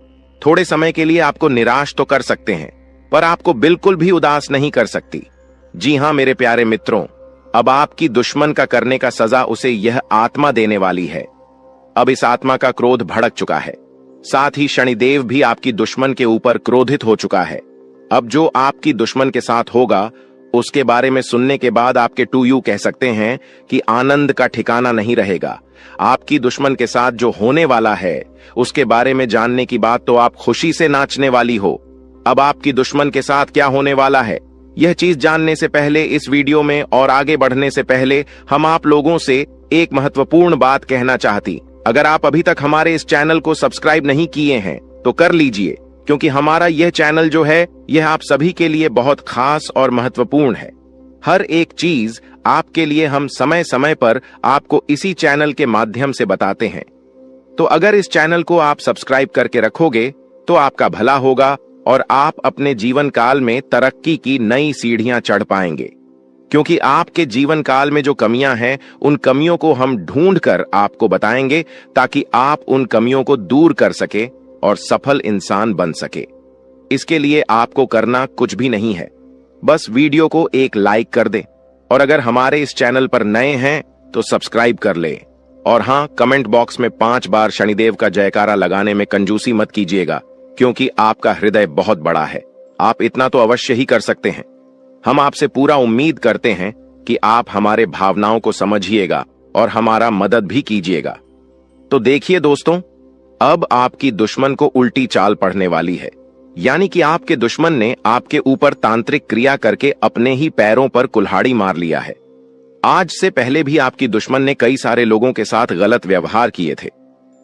थोड़े समय के लिए आपको निराश तो कर सकते हैं, पर आपको बिल्कुल भी उदास नहीं कर सकती। जी हाँ मेरे प्यारे मित्रों, अब आपकी दुश्मन का करने का सजा उसे यह आत्मा देने वाली है। अब इस आत्मा का क्रोध भड़क चुका है, साथ ही शनिदेव भी आपकी दुश्मन के ऊपर क्रोधित हो चुका है। अब जो आपकी दुश्मन के साथ होगा उसके बारे में सुनने के बाद आपके टू यू कह सकते हैं कि आनंद का ठिकाना नहीं रहेगा। आपकी दुश्मन के साथ जो होने वाला है उसके बारे में जानने की बात तो आप खुशी से नाचने वाली हो। अब आपकी दुश्मन के साथ क्या होने वाला है, यह चीज जानने से पहले इस वीडियो में और आगे बढ़ने से पहले हम आप लोगों से एक महत्वपूर्ण बात कहना चाहती अगर आप अभी तक हमारे इस चैनल को सब्सक्राइब नहीं किए हैं तो कर लीजिए, क्योंकि हमारा यह चैनल जो है यह आप सभी के लिए बहुत खास और महत्वपूर्ण है। हर एक चीज आपके लिए हम समय समय पर आपको इसी चैनल के माध्यम से बताते हैं। तो अगर इस चैनल को आप सब्सक्राइब करके रखोगे तो आपका भला होगा और आप अपने जीवन काल में तरक्की की नई सीढ़ियां चढ़ पाएंगे, क्योंकि आपके जीवन काल में जो कमियां हैं उन कमियों को हम ढूंढकर आपको बताएंगे ताकि आप उन कमियों को दूर कर सके और सफल इंसान बन सके। इसके लिए आपको करना कुछ भी नहीं है, बस वीडियो को एक लाइक कर दें और अगर हमारे इस चैनल पर नए हैं तो सब्सक्राइब कर लें। और हां, कमेंट बॉक्स में 5 बार शनिदेव का जयकारा लगाने में कंजूसी मत कीजिएगा, क्योंकि आपका हृदय बहुत बड़ा है। आप इतना तो अवश्य ही कर सकते हैं। हम आपसे पूरा उम्मीद करते हैं कि आप हमारे भावनाओं को समझिएगा और हमारा मदद भी कीजिएगा। तो देखिए दोस्तों, अब आपकी दुश्मन को उल्टी चाल पड़ने वाली है, यानी कि आपके दुश्मन ने आपके ऊपर तांत्रिक क्रिया करके अपने ही पैरों पर कुल्हाड़ी मार लिया है। आज से पहले भी आपकी दुश्मन ने कई सारे लोगों के साथ गलत व्यवहार किए थे।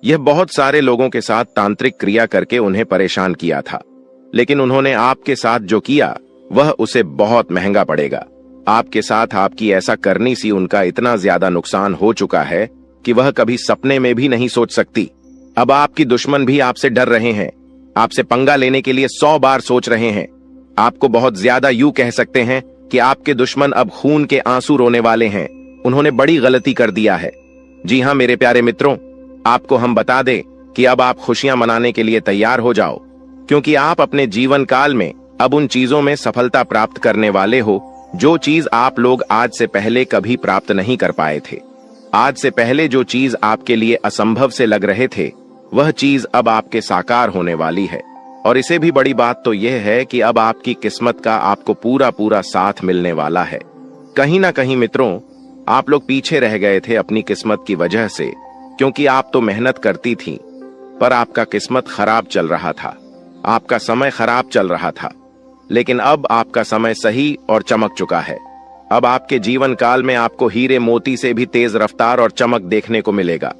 यह बहुत सारे लोगों के साथ तांत्रिक क्रिया करके उन्हें परेशान किया था, लेकिन उन्होंने आपके साथ जो किया वह उसे बहुत महंगा पड़ेगा। आपके साथ आपकी ऐसा करनी सी उनका इतना ज्यादा नुकसान हो चुका है कि वह कभी सपने में भी नहीं सोच सकती। अब आपकी दुश्मन भी आपसे डर रहे हैं, आपसे पंगा लेने के लिए 100 बार सोच रहे हैं। आपको बहुत ज्यादा यूं कह सकते हैं कि आपके दुश्मन अब खून के आंसू रोने वाले हैं। उन्होंने बड़ी गलती कर दिया है। जी हां मेरे प्यारे मित्रों, आपको हम बता दें कि अब आप खुशियां मनाने के लिए तैयार हो जाओ, क्योंकि आप अपने जीवन काल में अब उन चीजों में सफलता प्राप्त करने वाले हो जो चीज आप लोग आज से पहले कभी प्राप्त नहीं कर पाए थे। आज से पहले जो चीज आपके लिए असंभव से लग रहे थे वह चीज अब आपके साकार होने वाली है। और इसे भी बड़ी बात तो यह है कि अब आपकी किस्मत का आपको पूरा पूरा साथ मिलने वाला है। कहीं ना कहीं मित्रों, आप लोग पीछे रह गए थे अपनी किस्मत की वजह से, क्योंकि आप तो मेहनत करती थी, पर आपका किस्मत खराब चल रहा था, आपका समय खराब चल रहा था। लेकिन अब आपका समय सही और चमक चुका है। अब आपके जीवन काल में आपको हीरे मोती से भी तेज रफ्तार और चमक देखने को मिलेगा।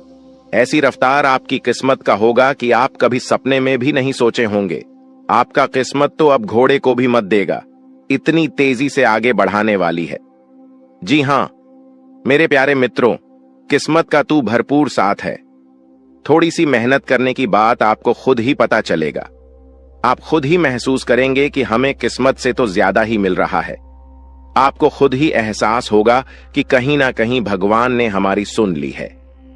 ऐसी रफ्तार आपकी किस्मत का होगा कि आप कभी सपने में भी नहीं सोचे होंगे। आपका किस्मत तो अब घोड़े को भी मत देगा, इतनी तेजी से आगे बढ़ाने वाली है। जी हां मेरे प्यारे मित्रों, किस्मत का तू भरपूर साथ है। थोड़ी सी मेहनत करने की बात आपको खुद ही पता चलेगा। आप खुद ही महसूस करेंगे कि हमें किस्मत से तो ज्यादा ही मिल रहा है। आपको खुद ही एहसास होगा कि कहीं ना कहीं भगवान ने हमारी सुन ली है।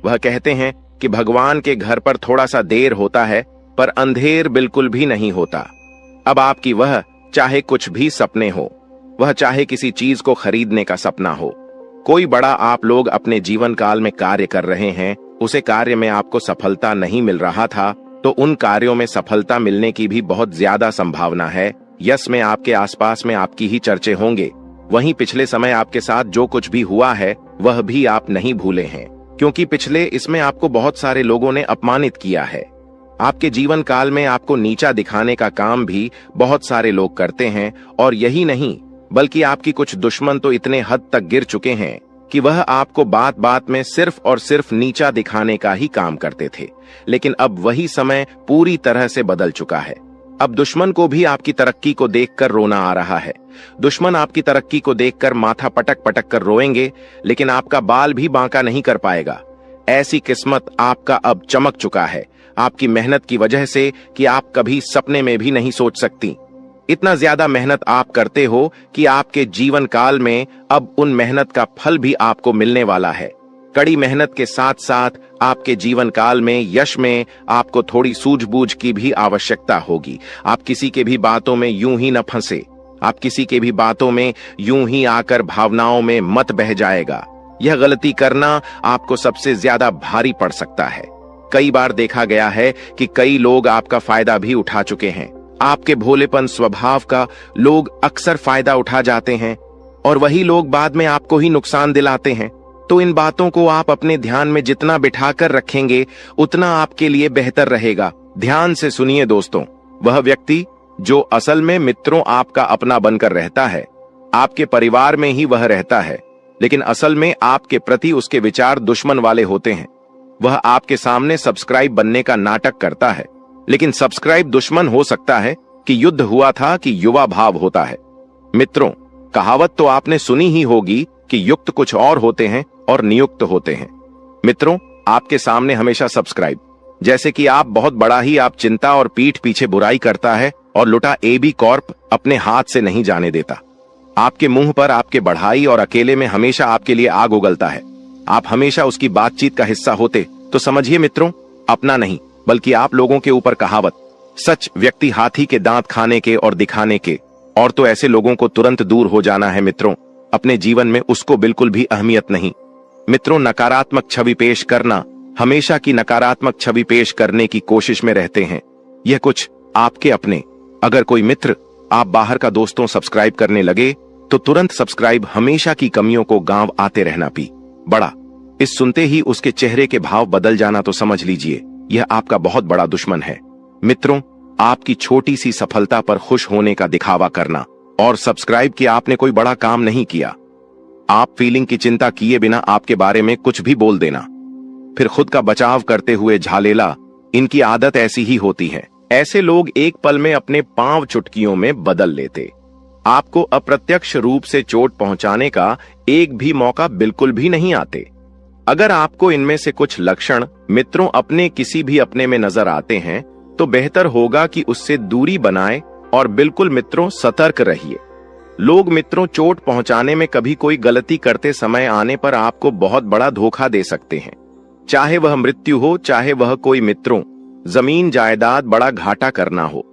वह कहते हैं कि भगवान के घर पर थोड़ा सा देर होता है पर अंधेर बिल्कुल भी नहीं होता। अब आपकी वह चाहे कुछ भी सपने हो, वह चाहे किसी चीज को खरीदने का सपना हो, कोई बड़ा आप लोग अपने जीवन काल में कार्य कर रहे हैं, उसे कार्य में आपको सफलता नहीं मिल रहा था, तो उन कार्यों में सफलता मिलने की भी बहुत ज्यादा संभावना है। यश में आपके आसपास में आपकी ही चर्चे होंगे। वहीं पिछले समय आपके साथ जो कुछ भी हुआ है वह भी आप नहीं भूले हैं, क्योंकि पिछले इसमें आपको बहुत सारे लोगों ने अपमानित किया है। आपके जीवन काल में आपको नीचा दिखाने का काम भी बहुत सारे लोग करते हैं। और यही नहीं, बल्कि आपकी कुछ दुश्मन तो इतने हद तक गिर चुके हैं कि वह आपको बात बात में सिर्फ और सिर्फ नीचा दिखाने का ही काम करते थे। लेकिन अब वही समय पूरी तरह से बदल चुका है। अब दुश्मन को भी आपकी तरक्की को देखकर रोना आ रहा है। दुश्मन आपकी तरक्की को देखकर माथा पटक पटक कर रोएंगे, लेकिन आपका बाल भी बांका नहीं कर पाएगा। ऐसी किस्मत आपका अब चमक चुका है, आपकी मेहनत की वजह से कि आप कभी सपने में भी नहीं सोच सकती। इतना ज्यादा मेहनत आप करते हो कि आपके जीवन काल में अब उन मेहनत का फल भी आपको मिलने वाला है। कड़ी मेहनत के साथ साथ आपके जीवन काल में यश में आपको थोड़ी सूझबूझ की भी आवश्यकता होगी। आप किसी के भी बातों में यूं ही न फंसे, आप किसी के भी बातों में यूं ही आकर भावनाओं में मत बह जाएगा। यह गलती करना आपको सबसे ज्यादा भारी पड़ सकता है। कई बार देखा गया है कि कई लोग आपका फायदा भी उठा चुके हैं। आपके भोलेपन स्वभाव का लोग अक्सर फायदा उठा जाते हैं और वही लोग बाद में आपको ही नुकसान दिलाते हैं। तो इन बातों को आप अपने ध्यान में जितना बिठाकर रखेंगे उतना आपके लिए बेहतर रहेगा। ध्यान से सुनिए दोस्तों, वह व्यक्ति जो असल में मित्रों आपका अपना बनकर रहता है, आपके परिवार में ही वह रहता है, लेकिन असल में आपके प्रति उसके विचार दुश्मन वाले होते हैं। वह आपके सामने सब्सक्राइब बनने का नाटक करता है, लेकिन सब्सक्राइब दुश्मन हो सकता है कि युद्ध हुआ था कि युवा भाव होता है। मित्रों, कहावत तो आपने सुनी ही होगी कि युक्त कुछ और होते हैं और नियुक्त होते हैं। मित्रों, आपके सामने हमेशा सब्सक्राइब, जैसे कि आप बहुत बड़ा ही आप चिंता और पीठ पीछे बुराई करता है और लुटा AB कॉर्प अपने हाथ से नहीं जाने देता। आपके मुंह पर आपके बढ़ाई और अकेले में हमेशा आपके लिए आग उगलता है। आप हमेशा उसकी बातचीत का हिस्सा होते तो समझिए मित्रों, अपना नहीं बल्कि आप लोगों के ऊपर कहावत, सच व्यक्ति हाथी के दांत खाने के और दिखाने के, और तो ऐसे लोगों को तुरंत दूर हो जाना है मित्रों। अपने जीवन में उसको बिल्कुल भी अहमियत नहीं। मित्रों, नकारात्मक छवि पेश करना, हमेशा की नकारात्मक छवि पेश करने की कोशिश में रहते हैं। यह कुछ आपके अपने। अगर कोई मित्र आप बाहर का दोस्तों सब्सक्राइब करने लगे तो तुरंत सब्सक्राइब, हमेशा की कमियों को गांव आते रहना पी बड़ा। इस सुनते ही उसके चेहरे के भाव बदल जाना तो समझ लीजिए यह आपका बहुत बड़ा दुश्मन है। मित्रों, आपकी छोटी सी सफलता पर खुश होने का दिखावा करना और सब्सक्राइब किया आपने कोई बड़ा काम नहीं किया। आप फीलिंग की चिंता किए बिना आपके बारे में कुछ भी बोल देना, फिर खुद का बचाव करते हुए झालेला, इनकी आदत ऐसी ही होती है। ऐसे लोग एक पल में अपने पांव चुटकियों में बदल लेते। आपको अप्रत्यक्ष रूप से चोट पहुंचाने का एक भी मौका बिल्कुल भी नहीं आते। अगर आपको इनमें से कुछ लक्षण मित्रों अपने किसी भी अपने में नजर आते हैं तो बेहतर होगा कि उससे दूरी बनाएं और बिल्कुल मित्रों सतर्क रहिए। लोग मित्रों चोट पहुंचाने में कभी कोई गलती करते समय आने पर आपको बहुत बड़ा धोखा दे सकते हैं, चाहे वह मृत्यु हो, चाहे वह कोई मित्रों जमीन जायदाद बड़ा घाटा करना हो।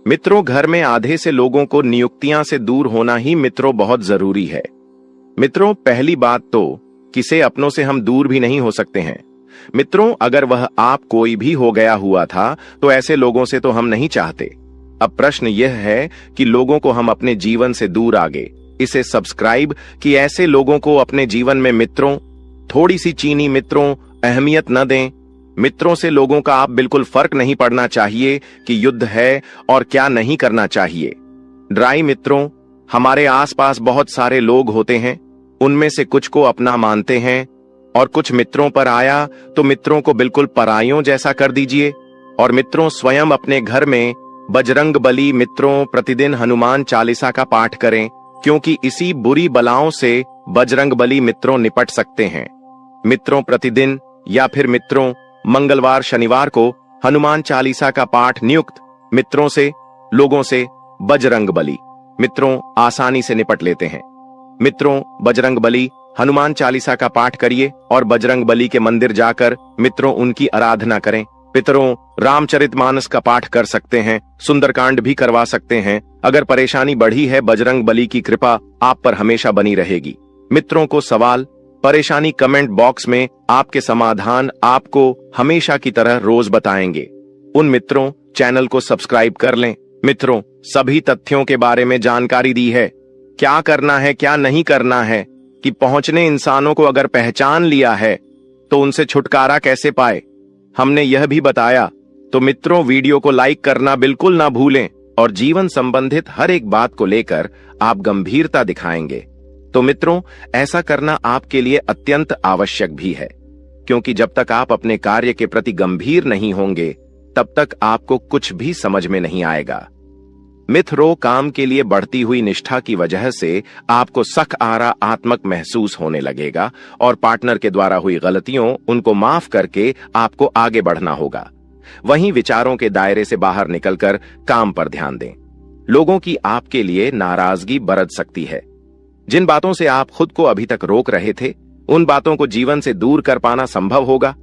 मित्रों, घर में आधे से लोगों को नियुक्तियां से दूर होना ही मित्रों बहुत जरूरी है। मित्रों, पहली बात तो किसे अपनों से हम दूर भी नहीं हो सकते हैं। मित्रों, अगर वह आप कोई भी हो गया हुआ था तो ऐसे लोगों से तो हम नहीं चाहते। अब प्रश्न यह है कि लोगों को हम अपने जीवन से दूर आगे इसे सब्सक्राइब कि ऐसे लोगों को अपने जीवन में मित्रों थोड़ी सी चीनी मित्रों अहमियत न दें। मित्रों से लोगों का आप बिल्कुल फर्क नहीं पड़ना चाहिए कि युद्ध है और क्या नहीं करना चाहिए। ड्राई मित्रों, हमारे आसपास बहुत सारे लोग होते हैं, उनमें से कुछ को अपना मानते हैं और कुछ मित्रों पर आया तो मित्रों को बिल्कुल परायों जैसा कर दीजिए। और मित्रों, स्वयं अपने घर में बजरंग बली मित्रों प्रतिदिन हनुमान चालीसा का पाठ करें, क्योंकि इसी बुरी बलाओं से बजरंग बली मित्रों निपट सकते हैं। मित्रों, प्रतिदिन या फिर मित्रों मंगलवार शनिवार को हनुमान चालीसा का पाठ नियुक्त मित्रों से लोगों से बजरंग बली मित्रों आसानी से निपट लेते हैं। मित्रों, बजरंग बली हनुमान चालीसा का पाठ करिए और बजरंग बली के मंदिर जाकर मित्रों उनकी आराधना करें। पितरों, रामचरितमानस का पाठ कर सकते हैं, सुंदरकांड भी करवा सकते हैं। अगर परेशानी बढ़ी है, बजरंग बली की कृपा आप पर हमेशा बनी रहेगी। मित्रों को सवाल परेशानी कमेंट बॉक्स में आपके समाधान आपको हमेशा की तरह रोज बताएंगे। उन मित्रों चैनल को सब्सक्राइब कर लें। मित्रों, सभी तथ्यों के बारे में जानकारी दी है, क्या करना है क्या नहीं करना है, कि पहुंचने इंसानों को अगर पहचान लिया है तो उनसे छुटकारा कैसे पाए, हमने यह भी बताया। तो मित्रों, वीडियो को लाइक करना बिल्कुल ना भूलें और जीवन संबंधित हर एक बात को लेकर आप गंभीरता दिखाएंगे। तो मित्रों, ऐसा करना आपके लिए अत्यंत आवश्यक भी है, क्योंकि जब तक आप अपने कार्य के प्रति गंभीर नहीं होंगे तब तक आपको कुछ भी समझ में नहीं आएगा। मित्रों, काम के लिए बढ़ती हुई निष्ठा की वजह से आपको सकारात्मक महसूस होने लगेगा और पार्टनर के द्वारा हुई गलतियों उनको माफ करके आपको आगे बढ़ना होगा। वहीं विचारों के दायरे से बाहर निकलकर काम पर ध्यान दें। लोगों की आपके लिए नाराजगी बरत सकती है। जिन बातों से आप खुद को अभी तक रोक रहे थे, उन बातों को जीवन से दूर कर पाना संभव होगा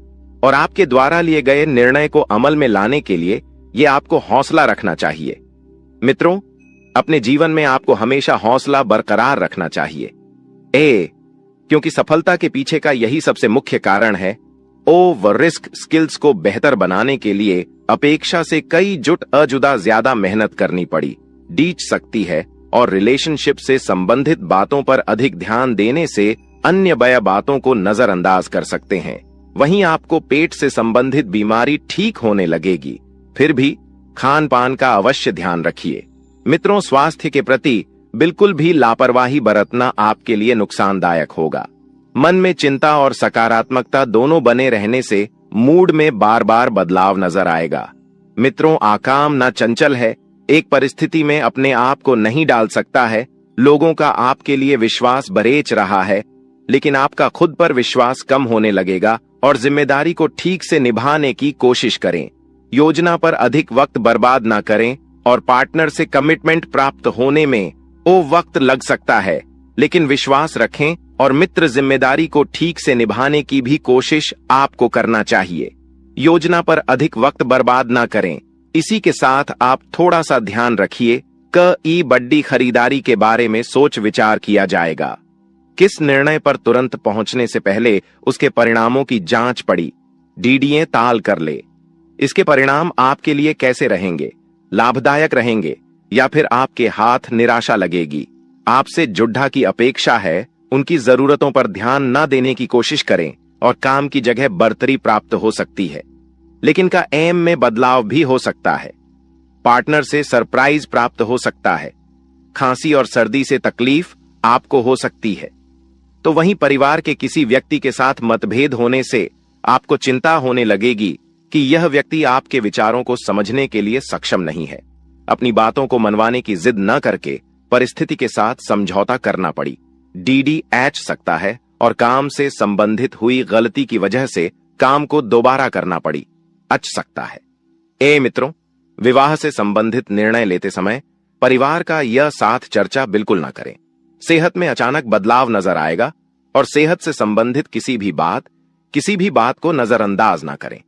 और आपके द्वारा लिए गए निर्णय को अमल में लाने के लिए ये आपको हौसला रखना चाहिए। मित्रों, अपने जीवन में आपको हमेशा हौसला बरकरार रखना चाहिए। क्योंकि सफलता के पीछे का यही सबसे मुख्य कारण है। रिस्क स्किल्स को बेहतर बनाने के लिए अपेक्षा से कई अजुदा ज्यादा मेहनत करनी पड़ी, डीच सकती है और रिलेशनशिप से संबंधित बातों पर अधिक ध्यान देने से अन्य बया बातों को नजरअंदाज कर सकते हैं। वहीं आपको पेट से संबंधित बीमारी ठीक होने लगेगी। फिर भी खान पान का अवश्य ध्यान रखिए। मित्रों, स्वास्थ्य के प्रति बिल्कुल भी लापरवाही बरतना आपके लिए नुकसानदायक होगा। मन में चिंता और सकारात्मकता दोनों बने रहने से मूड में बार बार बदलाव नजर आएगा। मित्रों, आकाम ना चंचल है, एक परिस्थिति में अपने आप को नहीं डाल सकता है। लोगों का आपके लिए विश्वास बरेच रहा है, लेकिन आपका खुद पर विश्वास कम होने लगेगा और जिम्मेदारी को ठीक से निभाने की कोशिश करें। योजना पर अधिक वक्त बर्बाद ना करें और पार्टनर से कमिटमेंट प्राप्त होने में वक्त लग सकता है, लेकिन विश्वास रखें और मित्र जिम्मेदारी को ठीक से निभाने की भी कोशिश आपको करना चाहिए। योजना पर अधिक वक्त बर्बाद ना करें। इसी के साथ आप थोड़ा सा ध्यान रखिए कि बड़ी खरीदारी के बारे में सोच विचार किया जाएगा। किस निर्णय पर तुरंत पहुंचने से पहले उसके परिणामों की जांच पड़ी डीडीए ताल कर ले। इसके परिणाम आपके लिए कैसे रहेंगे, लाभदायक रहेंगे या फिर आपके हाथ निराशा लगेगी। आपसे जुड्ढा की अपेक्षा है, उनकी जरूरतों पर ध्यान न देने की कोशिश करें और काम की जगह बढ़तरी प्राप्त हो सकती है, लेकिन का एम में बदलाव भी हो सकता है। पार्टनर से सरप्राइज प्राप्त हो सकता है। खांसी और सर्दी से तकलीफ आपको हो सकती है। तो वहीं परिवार के किसी व्यक्ति के साथ मतभेद होने से आपको चिंता होने लगेगी कि यह व्यक्ति आपके विचारों को समझने के लिए सक्षम नहीं है। अपनी बातों को मनवाने की जिद न करके परिस्थिति के साथ समझौता करना पड़ी। डीडी एच सकता है और काम से संबंधित हुई गलती की वजह से काम को दोबारा करना पड़ी अच सकता है। मित्रों, विवाह से संबंधित निर्णय लेते समय परिवार का यह साथ चर्चा बिल्कुल ना करें। सेहत में अचानक बदलाव नजर आएगा और सेहत से संबंधित किसी भी बात को नजरअंदाज ना करें।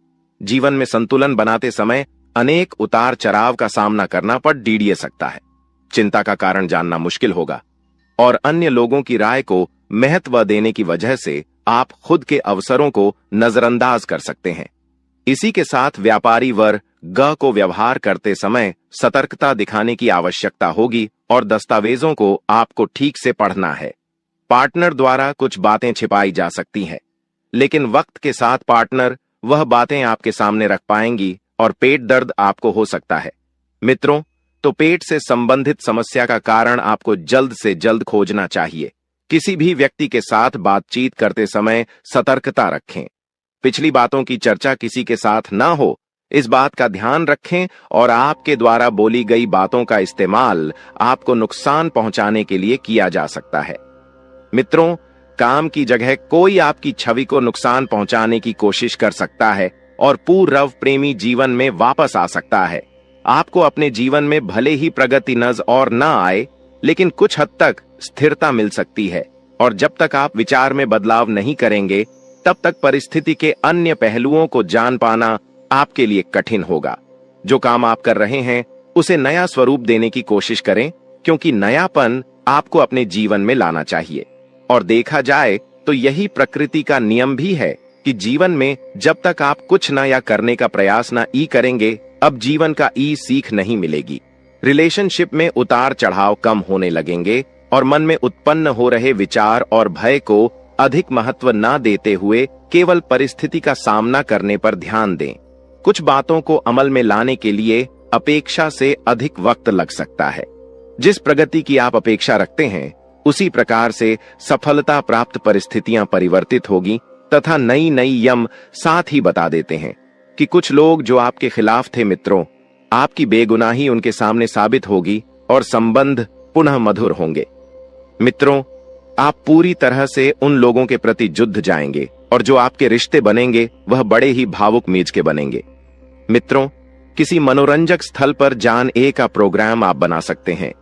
जीवन में संतुलन बनाते समय अनेक उतार चढ़ाव का सामना करना पड़ डीडीए सकता है। चिंता का कारण जानना मुश्किल होगा और अन्य लोगों की राय को महत्व देने की वजह से आप खुद के अवसरों को नजरअंदाज कर सकते हैं। इसी के साथ व्यापारी वर्ग को व्यवहार करते समय सतर्कता दिखाने की आवश्यकता होगी और दस्तावेजों को आपको ठीक से पढ़ना है। पार्टनर द्वारा कुछ बातें छिपाई जा सकती हैं, लेकिन वक्त के साथ पार्टनर वह बातें आपके सामने रख पाएंगी और पेट दर्द आपको हो सकता है। मित्रों, तो पेट से संबंधित समस्या का कारण आपको जल्द से जल्द खोजना चाहिए। किसी भी व्यक्ति के साथ बातचीत करते समय सतर्कता रखें। पिछली बातों की चर्चा किसी के साथ ना हो, इस बात का ध्यान रखें और आपके द्वारा बोली गई बातों का इस्तेमाल आपको नुकसान पहुंचाने के लिए किया जा सकता है। मित्रों, काम की जगह कोई आपकी छवि को नुकसान पहुंचाने की कोशिश कर सकता है और पूर्व प्रेमी जीवन में वापस आ सकता है। आपको अपने जीवन में भले ही प्रगति नजर और न आए, लेकिन कुछ हद तक स्थिरता मिल सकती है और जब तक आप विचार में बदलाव नहीं करेंगे, तब तक परिस्थिति के अन्य पहलुओं को जान पाना आपके लिए कठिन होगा। जो काम आप कर रहे हैं उसे नया स्वरूप देने की कोशिश करें, क्योंकि नयापन आपको अपने जीवन में लाना चाहिए। और देखा जाए तो यही प्रकृति का नियम भी है कि जीवन में जब तक आप कुछ नया करने का प्रयास ना करेंगे, अब जीवन का सीख नहीं मिलेगी। रिलेशनशिप में उतार चढ़ाव कम होने लगेंगे और मन में उत्पन्न हो रहे विचार और भय को अधिक महत्व ना देते हुए केवल परिस्थिति का सामना करने पर ध्यान दें। कुछ बातों को अमल में लाने के लिए अपेक्षा से अधिक वक्त लग सकता है। जिस प्रगति की आप अपेक्षा रखते हैं, उसी प्रकार से सफलता प्राप्त परिस्थितियां परिवर्तित होगी तथा नई नई यम साथ ही बता देते हैं कि कुछ लोग जो आपके खिलाफ थे, मित्रों, आपकी बेगुनाही उनके सामने साबित होगी और संबंध पुनः मधुर होंगे। मित्रों, आप पूरी तरह से उन लोगों के प्रति जुड़ जाएंगे और जो आपके रिश्ते बनेंगे वह बड़े ही भावुक मीज के बनेंगे। मित्रों, किसी मनोरंजक स्थल पर जान का प्रोग्राम आप बना सकते हैं,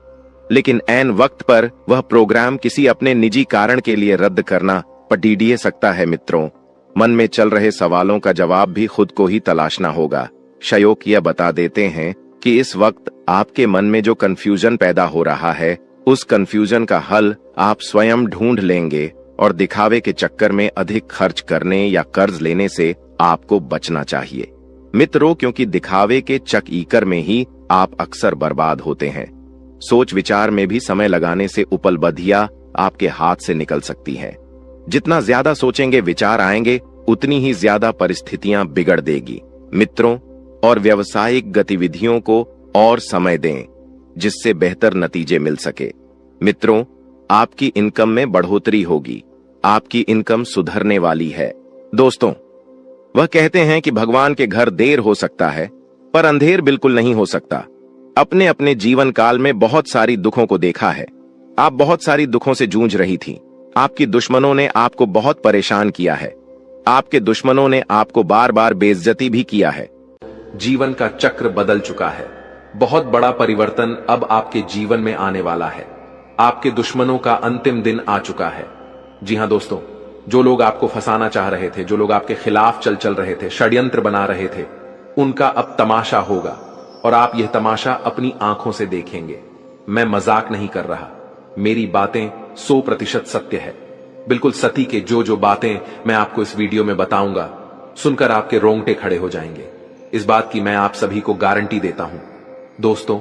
लेकिन ऐन वक्त पर वह प्रोग्राम किसी अपने निजी कारण के लिए रद्द करना पटीडिए सकता है। मित्रों, मन में चल रहे सवालों का जवाब भी खुद को ही तलाशना होगा। शयोक यह बता देते हैं कि इस वक्त आपके मन में जो कंफ्यूजन पैदा हो रहा है, उस कंफ्यूजन का हल आप स्वयं ढूंढ लेंगे और दिखावे के चक्कर में अधिक खर्च करने या कर्ज लेने से आपको बचना चाहिए। मित्रों, क्योंकि दिखावे के चक्कर में ही आप अक्सर बर्बाद होते हैं। सोच विचार में भी समय लगाने से उपलब्धियां आपके हाथ से निकल सकती हैं। जितना ज्यादा सोचेंगे विचार आएंगे, उतनी ही ज्यादा परिस्थितियां बिगड़ देगी। मित्रों, और व्यावसायिक गतिविधियों को और समय दें जिससे बेहतर नतीजे मिल सके। मित्रों, आपकी इनकम में बढ़ोतरी होगी। आपकी इनकम सुधरने वाली है। दोस्तों, वह कहते हैं कि भगवान के घर देर हो सकता है पर अंधेर बिल्कुल नहीं हो सकता। अपने अपने जीवन काल में बहुत सारी दुखों को देखा है। आप बहुत सारी दुखों से जूझ रही थी। आपकी दुश्मनों ने आपको बहुत परेशान किया है। आपके दुश्मनों ने आपको बार बार बेइज्जती भी किया है। जीवन का चक्र बदल चुका है। बहुत बड़ा परिवर्तन अब आपके जीवन में आने वाला है। आपके दुश्मनों का अंतिम दिन आ चुका है। जी हां दोस्तों, जो लोग आपको फंसाना चाह रहे थे, जो लोग आपके खिलाफ चल रहे थे, षड्यंत्र बना रहे थे, उनका अब तमाशा होगा और आप यह तमाशा अपनी आंखों से देखेंगे। मैं मजाक नहीं कर रहा, मेरी बातें 100% सत्य है। बिल्कुल सती के जो बातें मैं आपको इस वीडियो में बताऊंगा, सुनकर आपके रोंगटे खड़े हो जाएंगे। इस बात की मैं आप सभी को गारंटी देता हूं। दोस्तों,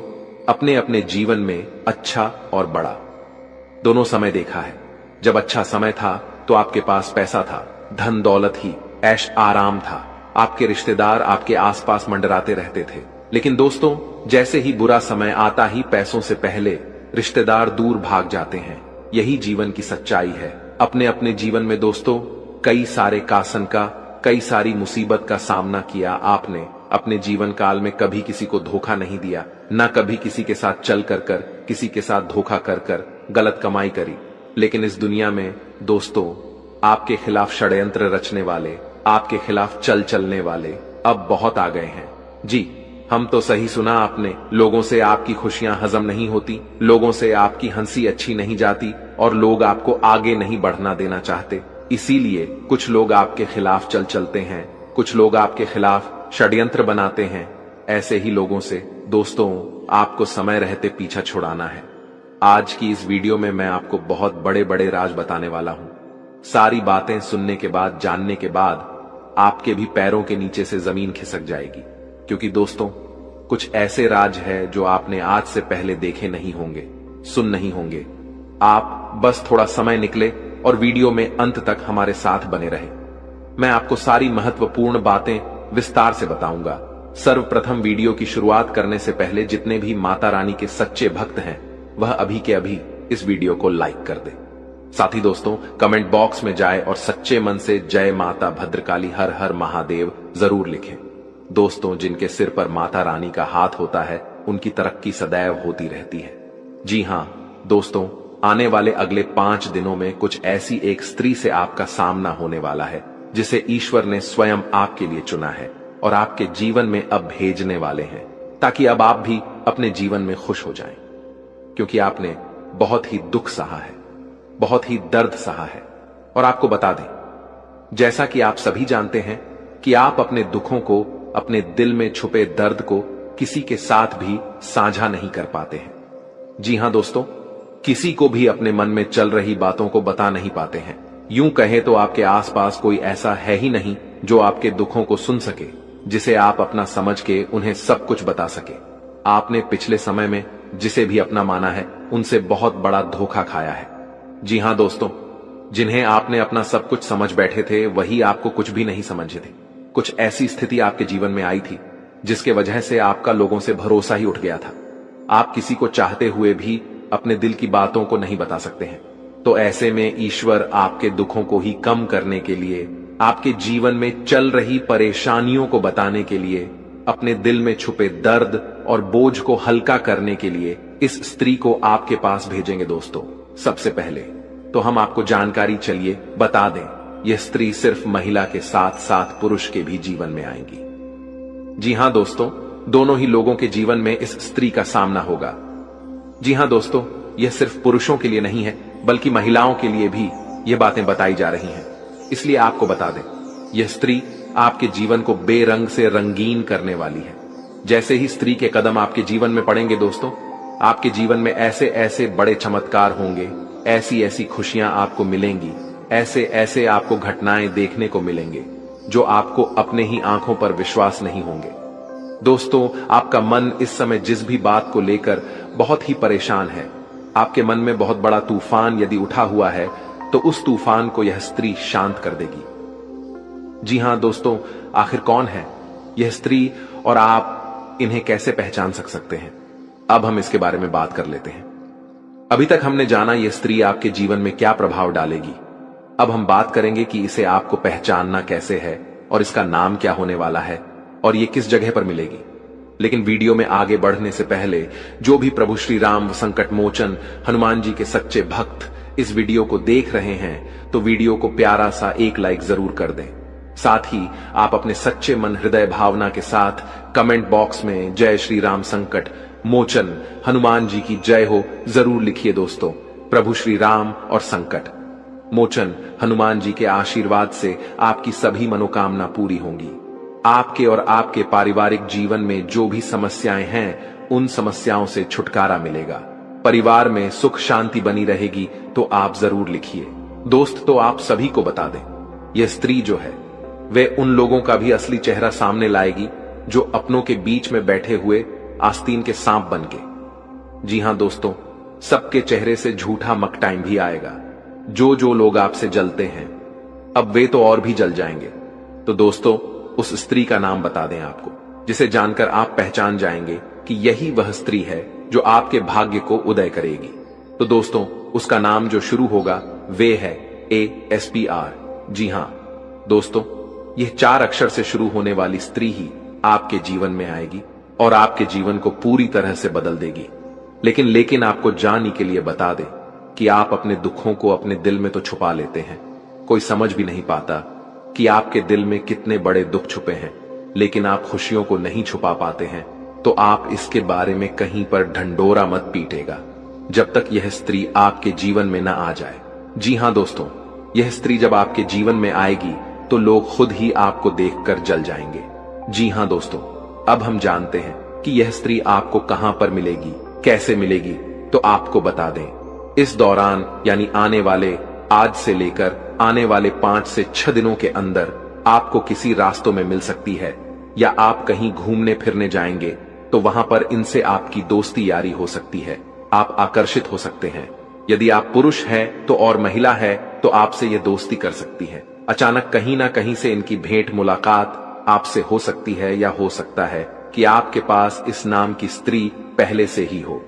अपने अपने जीवन में अच्छा और बड़ा दोनों समय देखा है। जब अच्छा समय था तो आपके पास पैसा था, धन दौलत ही, ऐश आराम था। आपके रिश्तेदार आपके आसपास मंडराते रहते थे। लेकिन दोस्तों, जैसे ही बुरा समय आता ही पैसों से पहले रिश्तेदार दूर भाग जाते हैं। यही जीवन की सच्चाई है। अपने अपने जीवन में दोस्तों कई सारे कासन का, कई सारी मुसीबत का सामना किया आपने। अपने जीवन काल में कभी किसी को धोखा नहीं दिया, ना कभी किसी के साथ चल कर किसी के साथ धोखा कर गलत कमाई करी। लेकिन इस दुनिया में दोस्तों आपके खिलाफ षड्यंत्र रचने वाले, आपके खिलाफ चलने वाले अब बहुत आ गए हैं। जी, हम तो सही सुना आपने। लोगों से आपकी खुशियां हजम नहीं होती, लोगों से आपकी हंसी अच्छी नहीं जाती और लोग आपको आगे नहीं बढ़ना देना चाहते। इसीलिए कुछ लोग आपके खिलाफ चलते हैं, कुछ लोग आपके खिलाफ षड्यंत्र बनाते हैं। ऐसे ही लोगों से दोस्तों आपको समय रहते पीछा छुड़ाना है। आज की इस वीडियो में मैं आपको बहुत बड़े बड़े राज बताने वाला हूं। सारी बातें सुनने के बाद, जानने के बाद आपके भी पैरों के नीचे से जमीन खिसक जाएगी। क्योंकि दोस्तों कुछ ऐसे राज है जो आपने आज से पहले देखे नहीं होंगे, सुन नहीं होंगे। आप बस थोड़ा समय निकले और वीडियो में अंत तक हमारे साथ बने रहे। मैं आपको सारी महत्वपूर्ण बातें विस्तार से बताऊंगा। सर्वप्रथम वीडियो की शुरुआत करने से पहले जितने भी माता रानी के सच्चे भक्त हैं वह अभी के अभी इस वीडियो को लाइक कर दे। साथ ही दोस्तों कमेंट बॉक्स में जाए और सच्चे मन से जय माता भद्रकाली हर हर महादेव जरूर लिखें। दोस्तों, जिनके सिर पर माता रानी का हाथ होता है उनकी तरक्की सदैव होती रहती है। जी हां दोस्तों, आने वाले अगले 5 दिनों में कुछ ऐसी एक स्त्री से आपका सामना होने वाला है जिसे ईश्वर ने स्वयं आपके लिए चुना है और आपके जीवन में अब भेजने वाले हैं, ताकि अब आप भी अपने जीवन में खुश हो जाएं। क्योंकि आपने बहुत ही दुख सहा है, बहुत ही दर्द सहा है। और आपको बता दें, जैसा कि आप सभी जानते हैं कि आप अपने दुखों को, अपने दिल में छुपे दर्द को किसी के साथ भी साझा नहीं कर पाते हैं। जी हां दोस्तों, किसी को भी अपने मन में चल रही बातों को बता नहीं पाते हैं। यूं कहें तो आपके आसपास कोई ऐसा है ही नहीं जो आपके दुखों को सुन सके, जिसे आप अपना समझ के उन्हें सब कुछ बता सके। आपने पिछले समय में जिसे भी अपना माना है उनसे बहुत बड़ा धोखा खाया है। जी हां दोस्तों, जिन्हें आपने अपना सब कुछ समझ बैठे थे वही आपको कुछ भी नहीं समझे थे। कुछ ऐसी स्थिति आपके जीवन में आई थी जिसके वजह से आपका लोगों से भरोसा ही उठ गया था। आप किसी को चाहते हुए भी अपने दिल की बातों को नहीं बता सकते हैं। तो ऐसे में ईश्वर आपके दुखों को ही कम करने के लिए, आपके जीवन में चल रही परेशानियों को बताने के लिए, अपने दिल में छुपे दर्द और बोझ को हल्का करने के लिए इस स्त्री को आपके पास भेजेंगे। दोस्तों सबसे पहले तो हम आपको जानकारी चलिए बता दें, यह स्त्री सिर्फ महिला के साथ साथ पुरुष के भी जीवन में आएंगी। जी हां दोस्तों, दोनों ही लोगों के जीवन में इस स्त्री का सामना होगा। जी हां दोस्तों, यह सिर्फ पुरुषों के लिए नहीं है बल्कि महिलाओं के लिए भी यह बातें बताई जा रही हैं। इसलिए आपको बता दें, यह स्त्री आपके जीवन को बेरंग से रंगीन करने वाली है। जैसे ही स्त्री के कदम आपके जीवन में पड़ेंगे दोस्तों, आपके जीवन में ऐसे ऐसे बड़े चमत्कार होंगे, ऐसी ऐसी खुशियां आपको मिलेंगी, ऐसे ऐसे आपको घटनाएं देखने को मिलेंगे जो आपको अपने ही आंखों पर विश्वास नहीं होंगे। दोस्तों, आपका मन इस समय जिस भी बात को लेकर बहुत ही परेशान है, आपके मन में बहुत बड़ा तूफान यदि उठा हुआ है तो उस तूफान को यह स्त्री शांत कर देगी। जी हां दोस्तों, आखिर कौन है यह स्त्री और आप इन्हें कैसे पहचान सकते हैं? अब हम इसके बारे में बात कर लेते हैं। अभी तक हमने जाना यह स्त्री आपके जीवन में क्या प्रभाव डालेगी। अब हम बात करेंगे कि इसे आपको पहचानना कैसे है, और इसका नाम क्या होने वाला है और ये किस जगह पर मिलेगी। लेकिन वीडियो में आगे बढ़ने से पहले जो भी प्रभु श्री राम संकट मोचन हनुमान जी के सच्चे भक्त इस वीडियो को देख रहे हैं तो वीडियो को प्यारा सा एक लाइक जरूर कर दें। साथ ही आप अपने सच्चे मन हृदय भावना के साथ कमेंट बॉक्स में जय श्री राम संकट मोचन हनुमान जी की जय हो जरूर लिखिए दोस्तों। प्रभु श्री राम और संकट मोचन हनुमान जी के आशीर्वाद से आपकी सभी मनोकामना पूरी होंगी। आपके और आपके पारिवारिक जीवन में जो भी समस्याएं हैं उन समस्याओं से छुटकारा मिलेगा। परिवार में सुख शांति बनी रहेगी तो आप जरूर लिखिए। दोस्त तो आप सभी को बता दें, यह स्त्री जो है वे उन लोगों का भी असली चेहरा सामने लाएगी जो अपनों के बीच में बैठे हुए आस्तीन के सांप बनके। जी हां दोस्तों, सबके चेहरे से झूठा मकटाइम भी आएगा। जो लोग आपसे जलते हैं अब वे तो और भी जल जाएंगे। तो दोस्तों उस स्त्री का नाम बता दें आपको, जिसे जानकर आप पहचान जाएंगे कि यही वह स्त्री है जो आपके भाग्य को उदय करेगी। तो दोस्तों उसका नाम जो शुरू होगा वे है ASPR। जी हां दोस्तों, यह 4 अक्षर से शुरू होने वाली स्त्री ही आपके जीवन में आएगी और आपके जीवन को पूरी तरह से बदल देगी। लेकिन आपको जानने के लिए बता दें कि आप अपने दुखों को अपने दिल में तो छुपा लेते हैं। कोई समझ भी नहीं पाता कि आपके दिल में कितने बड़े दुख छुपे हैं, लेकिन आप खुशियों को नहीं छुपा पाते हैं। तो आप इसके बारे में कहीं पर ढंढोरा मत पीटेगा जब तक यह स्त्री आपके जीवन में न आ जाए। जी हां दोस्तों, यह स्त्री जब आपके जीवन में आएगी तो लोग खुद ही आपको देखकर जल जाएंगे। जी हां दोस्तों, अब हम जानते हैं कि यह स्त्री आपको कहां पर मिलेगी, कैसे मिलेगी। तो आपको बता दें, इस दौरान यानी आने वाले आज से लेकर आने वाले 5 से 6 दिनों के अंदर आपको किसी रास्तों में मिल सकती है, या आप कहीं घूमने फिरने जाएंगे तो वहां पर इनसे आपकी दोस्ती यारी हो सकती है। आप आकर्षित हो सकते हैं। यदि आप पुरुष हैं तो और महिला है तो आपसे यह दोस्ती कर सकती है। अचानक कहीं ना कहीं से इनकी भेंट मुलाकात आपसे हो सकती है, या हो सकता है कि आपके पास इस नाम की स्त्री पहले से ही हो।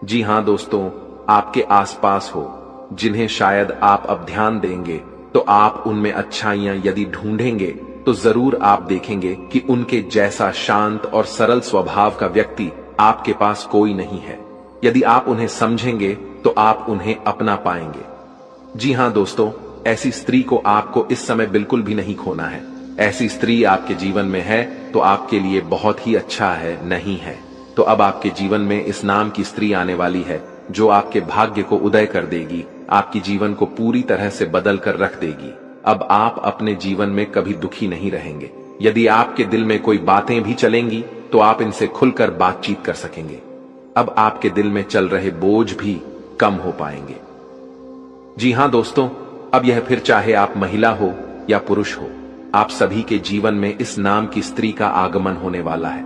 जी हां दोस्तों, आपके आसपास हो, जिन्हें शायद आप अब ध्यान देंगे तो आप उनमें अच्छाइयां यदि ढूंढेंगे तो जरूर आप देखेंगे कि उनके जैसा शांत और सरल स्वभाव का व्यक्ति आपके पास कोई नहीं है। यदि आप उन्हें समझेंगे तो आप उन्हें अपना पाएंगे। जी हां दोस्तों, ऐसी स्त्री को आपको इस समय बिल्कुल भी नहीं खोना है। ऐसी स्त्री आपके जीवन में है तो आपके लिए बहुत ही अच्छा है, नहीं है तो अब आपके जीवन में इस नाम की स्त्री आने वाली है जो आपके भाग्य को उदय कर देगी, आपकी जीवन को पूरी तरह से बदल कर रख देगी। अब आप अपने जीवन में कभी दुखी नहीं रहेंगे। यदि आपके दिल में कोई बातें भी चलेंगी तो आप इनसे खुलकर बातचीत कर सकेंगे। अब आपके दिल में चल रहे बोझ भी कम हो पाएंगे। जी हां दोस्तों, अब यह फिर चाहे आप महिला हो या पुरुष हो, आप सभी के जीवन में इस नाम की स्त्री का आगमन होने वाला है।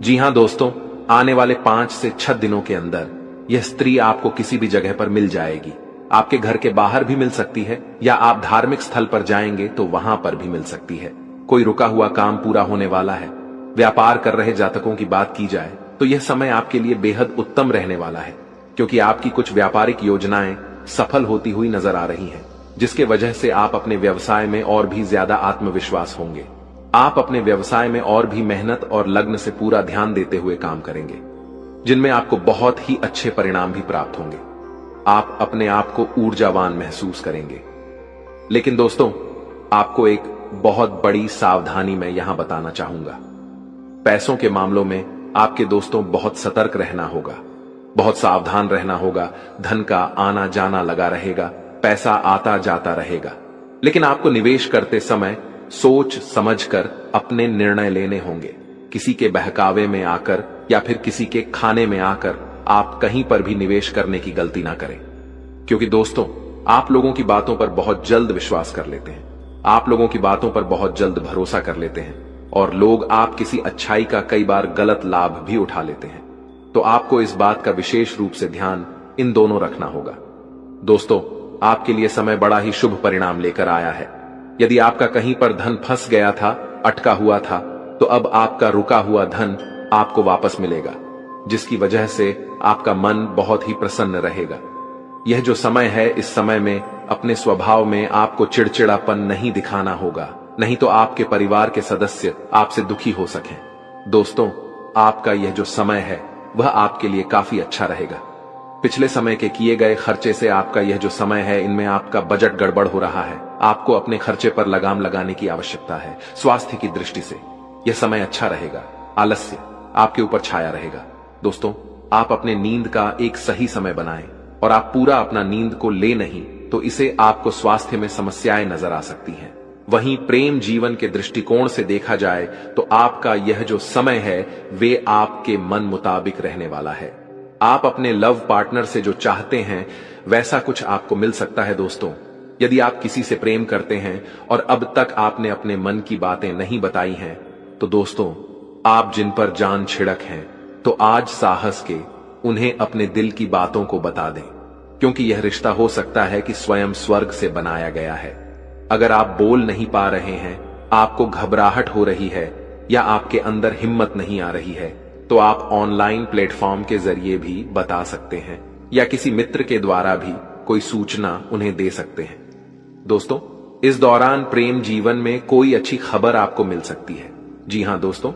जी हां दोस्तों, आने वाले 5 से 6 दिनों के अंदर यह स्त्री आपको किसी भी जगह पर मिल जाएगी। आपके घर के बाहर भी मिल सकती है, या आप धार्मिक स्थल पर जाएंगे तो वहां पर भी मिल सकती है। कोई रुका हुआ काम पूरा होने वाला है। व्यापार कर रहे जातकों की बात की जाए तो यह समय आपके लिए बेहद उत्तम रहने वाला है, क्योंकि आपकी कुछ व्यापारिक योजनाएं सफल होती हुई नजर आ रही हैं, जिसके वजह से आप अपने व्यवसाय में और भी ज्यादा आत्मविश्वास होंगे। आप अपने व्यवसाय में और भी मेहनत और लग्न से पूरा ध्यान देते हुए काम करेंगे, जिनमें आपको बहुत ही अच्छे परिणाम भी प्राप्त होंगे। आप अपने आप को ऊर्जावान महसूस करेंगे। लेकिन दोस्तों, आपको एक बहुत बड़ी सावधानी मैं यहां बताना चाहूंगा। पैसों के मामलों में आपके दोस्तों बहुत सतर्क रहना होगा, बहुत सावधान रहना होगा। धन का आना जाना लगा रहेगा, पैसा आता जाता रहेगा। लेकिन आपको निवेश करते समय सोच समझकर अपने निर्णय लेने होंगे। किसी के बहकावे में आकर या फिर किसी के खाने में आकर आप कहीं पर भी निवेश करने की गलती ना करें, क्योंकि दोस्तों आप लोगों की बातों पर बहुत जल्द विश्वास कर लेते हैं। आप लोगों की बातों पर बहुत जल्द भरोसा कर लेते हैं, और लोग आप किसी अच्छाई का कई बार गलत लाभ भी उठा लेते हैं। तो आपको इस बात का विशेष रूप से ध्यान इन दोनों रखना होगा। दोस्तों, आपके लिए समय बड़ा ही शुभ परिणाम लेकर आया है। यदि आपका कहीं पर धन फंस गया था, अटका हुआ था, तो अब आपका रुका हुआ धन आपको वापस मिलेगा, जिसकी वजह से आपका मन बहुत ही प्रसन्न रहेगा। यह जो समय है, इस समय में अपने स्वभाव में आपको चिड़चिड़ापन नहीं दिखाना होगा। नहीं तो आपके परिवार के सदस्य आपसे दुखी हो सकें। दोस्तों, आपका यह जो समय है वह आपके लिए काफी अच्छा रहेगा। पिछले समय के किए गए खर्चे से आपका यह जो समय है, इनमें आपका बजट गड़बड़ हो रहा है। आपको अपने खर्चे पर लगाम लगाने की आवश्यकता है। स्वास्थ्य की दृष्टि से यह समय अच्छा रहेगा। आलस्य आपके ऊपर छाया रहेगा। दोस्तों, आप अपने नींद का एक सही समय बनाएं और आप पूरा अपना नींद को ले नहीं तो इसे आपको स्वास्थ्य में समस्याएं नजर आ सकती हैं। वहीं प्रेम जीवन के दृष्टिकोण से देखा जाए तो आपका यह जो समय है वे आपके मन मुताबिक रहने वाला है। आप अपने लव पार्टनर से जो चाहते हैं वैसा कुछ आपको मिल सकता है। दोस्तों, यदि आप किसी से प्रेम करते हैं और अब तक आपने अपने मन की बातें नहीं बताई हैं, तो दोस्तों, आप जिन पर जान छिड़क हैं, तो आज साहस के उन्हें अपने दिल की बातों को बता दें, क्योंकि यह रिश्ता हो सकता है कि स्वयं स्वर्ग से बनाया गया है। अगर आप बोल नहीं पा रहे हैं, आपको घबराहट हो रही है या आपके अंदर हिम्मत नहीं आ रही है, तो आप ऑनलाइन प्लेटफॉर्म के जरिए भी बता सकते हैं या किसी मित्र के द्वारा भी कोई सूचना उन्हें दे सकते हैं। दोस्तों, इस दौरान प्रेम जीवन में कोई अच्छी खबर आपको मिल सकती है। जी हां दोस्तों,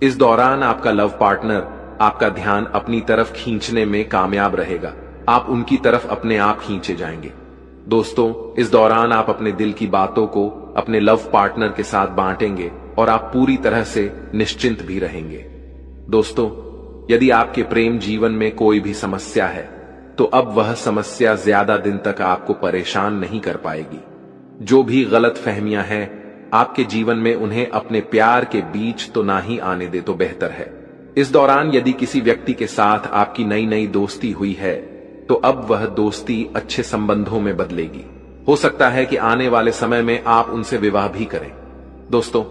इस दौरान आपका लव पार्टनर आपका ध्यान अपनी तरफ खींचने में कामयाब रहेगा। आप उनकी तरफ अपने आप खींचे जाएंगे। दोस्तों, इस दौरान आप अपने दिल की बातों को अपने लव पार्टनर के साथ बांटेंगे और आप पूरी तरह से निश्चिंत भी रहेंगे। दोस्तों, यदि आपके प्रेम जीवन में कोई भी समस्या है तो अब वह समस्या ज्यादा दिन तक आपको परेशान नहीं कर पाएगी। जो भी गलत फहमियां हैं आपके जीवन में, उन्हें अपने प्यार के बीच तो ना ही आने दे तो बेहतर है। इस दौरान यदि किसी व्यक्ति के साथ आपकी नई नई दोस्ती हुई है तो अब वह दोस्ती अच्छे संबंधों में बदलेगी। हो सकता है कि आने वाले समय में आप उनसे विवाह भी करें। दोस्तों,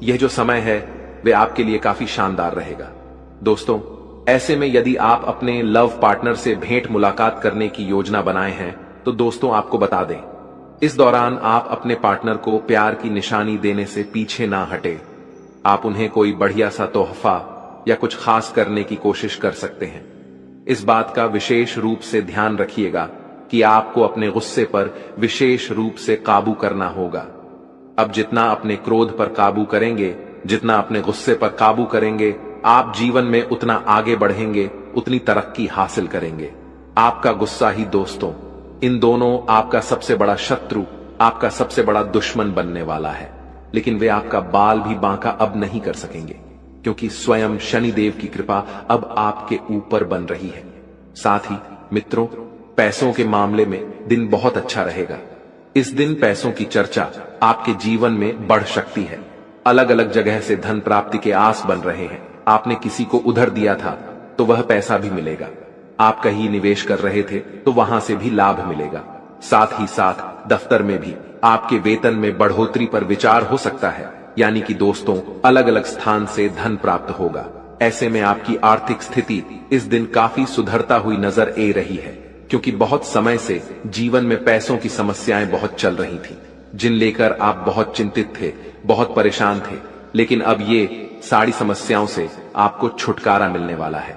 यह जो समय है वे आपके लिए काफी शानदार रहेगा। दोस्तों, ऐसे में यदि आप अपने लव पार्टनर से भेंट मुलाकात करने की योजना बनाए हैं तो दोस्तों, आपको बता दें, इस दौरान आप अपने पार्टनर को प्यार की निशानी देने से पीछे ना हटे। आप उन्हें कोई बढ़िया सा तोहफा या कुछ खास करने की कोशिश कर सकते हैं। इस बात का विशेष रूप से ध्यान रखिएगा कि आपको अपने गुस्से पर विशेष रूप से काबू करना होगा। अब जितना अपने क्रोध पर काबू करेंगे, जितना अपने गुस्से पर काबू करेंगे, आप जीवन में उतना आगे बढ़ेंगे, उतनी तरक्की हासिल करेंगे। आपका गुस्सा ही दोस्तों, इन दोनों आपका सबसे बड़ा शत्रु, आपका सबसे बड़ा दुश्मन बनने वाला है। लेकिन वे आपका बाल भी बांका अब नहीं कर सकेंगे, क्योंकि स्वयं शनिदेव की कृपा अब आपके ऊपर बन रही है। साथ ही मित्रों, पैसों के मामले में दिन बहुत अच्छा रहेगा। इस दिन पैसों की चर्चा आपके जीवन में बढ़ सकती है। अलग अलग जगह से धन प्राप्ति के आस बन रहे हैं। आपने किसी को उधार दिया था तो वह पैसा भी मिलेगा। आप कहीं निवेश कर रहे थे तो वहां से भी लाभ मिलेगा। साथ ही साथ दफ्तर में भी आपके वेतन में बढ़ोतरी पर विचार हो सकता है। यानी कि दोस्तों, अलग अलग स्थान से धन प्राप्त होगा। ऐसे में आपकी आर्थिक स्थिति इस दिन काफी सुधरता हुई नजर आ रही है, क्योंकि बहुत समय से जीवन में पैसों की समस्याएं बहुत चल रही थी, जिन लेकर आप बहुत चिंतित थे, बहुत परेशान थे। लेकिन अब ये सारी समस्याओं से आपको छुटकारा मिलने वाला है।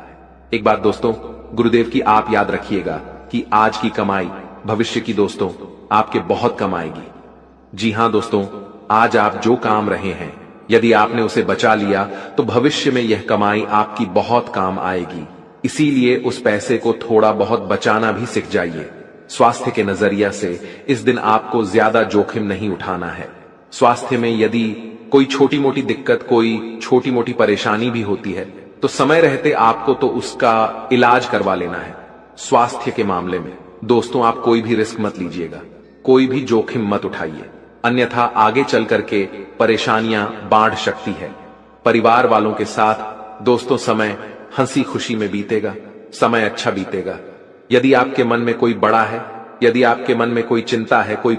एक बात दोस्तों, गुरुदेव की आप याद रखिएगा कि आज की कमाई भविष्य की दोस्तों आपके बहुत कम आएगी। जी हां दोस्तों, आज आप जो काम रहे हैं, यदि आपने उसे बचा लिया तो भविष्य में यह कमाई आपकी बहुत काम आएगी। इसीलिए उस पैसे को थोड़ा बहुत बचाना भी सीख जाइए। स्वास्थ्य के नजरिया से इस दिन आपको ज्यादा जोखिम नहीं उठाना है। स्वास्थ्य में यदि कोई छोटी मोटी दिक्कत, कोई छोटी मोटी परेशानी भी होती है तो समय रहते आपको तो उसका इलाज करवा लेना है। स्वास्थ्य के मामले में दोस्तों आप कोई भी रिस्क मत लीजिएगा, कोई भी जोखिम मत उठाइए, अन्यथा आगे चल करके परेशानियां बाढ़ सकती है। परिवार वालों के साथ दोस्तों समय हंसी खुशी में बीतेगा, समय अच्छा बीतेगा। यदि आपके मन में कोई बड़ा है, यदि आपके मन में कोई चिंता है, कोई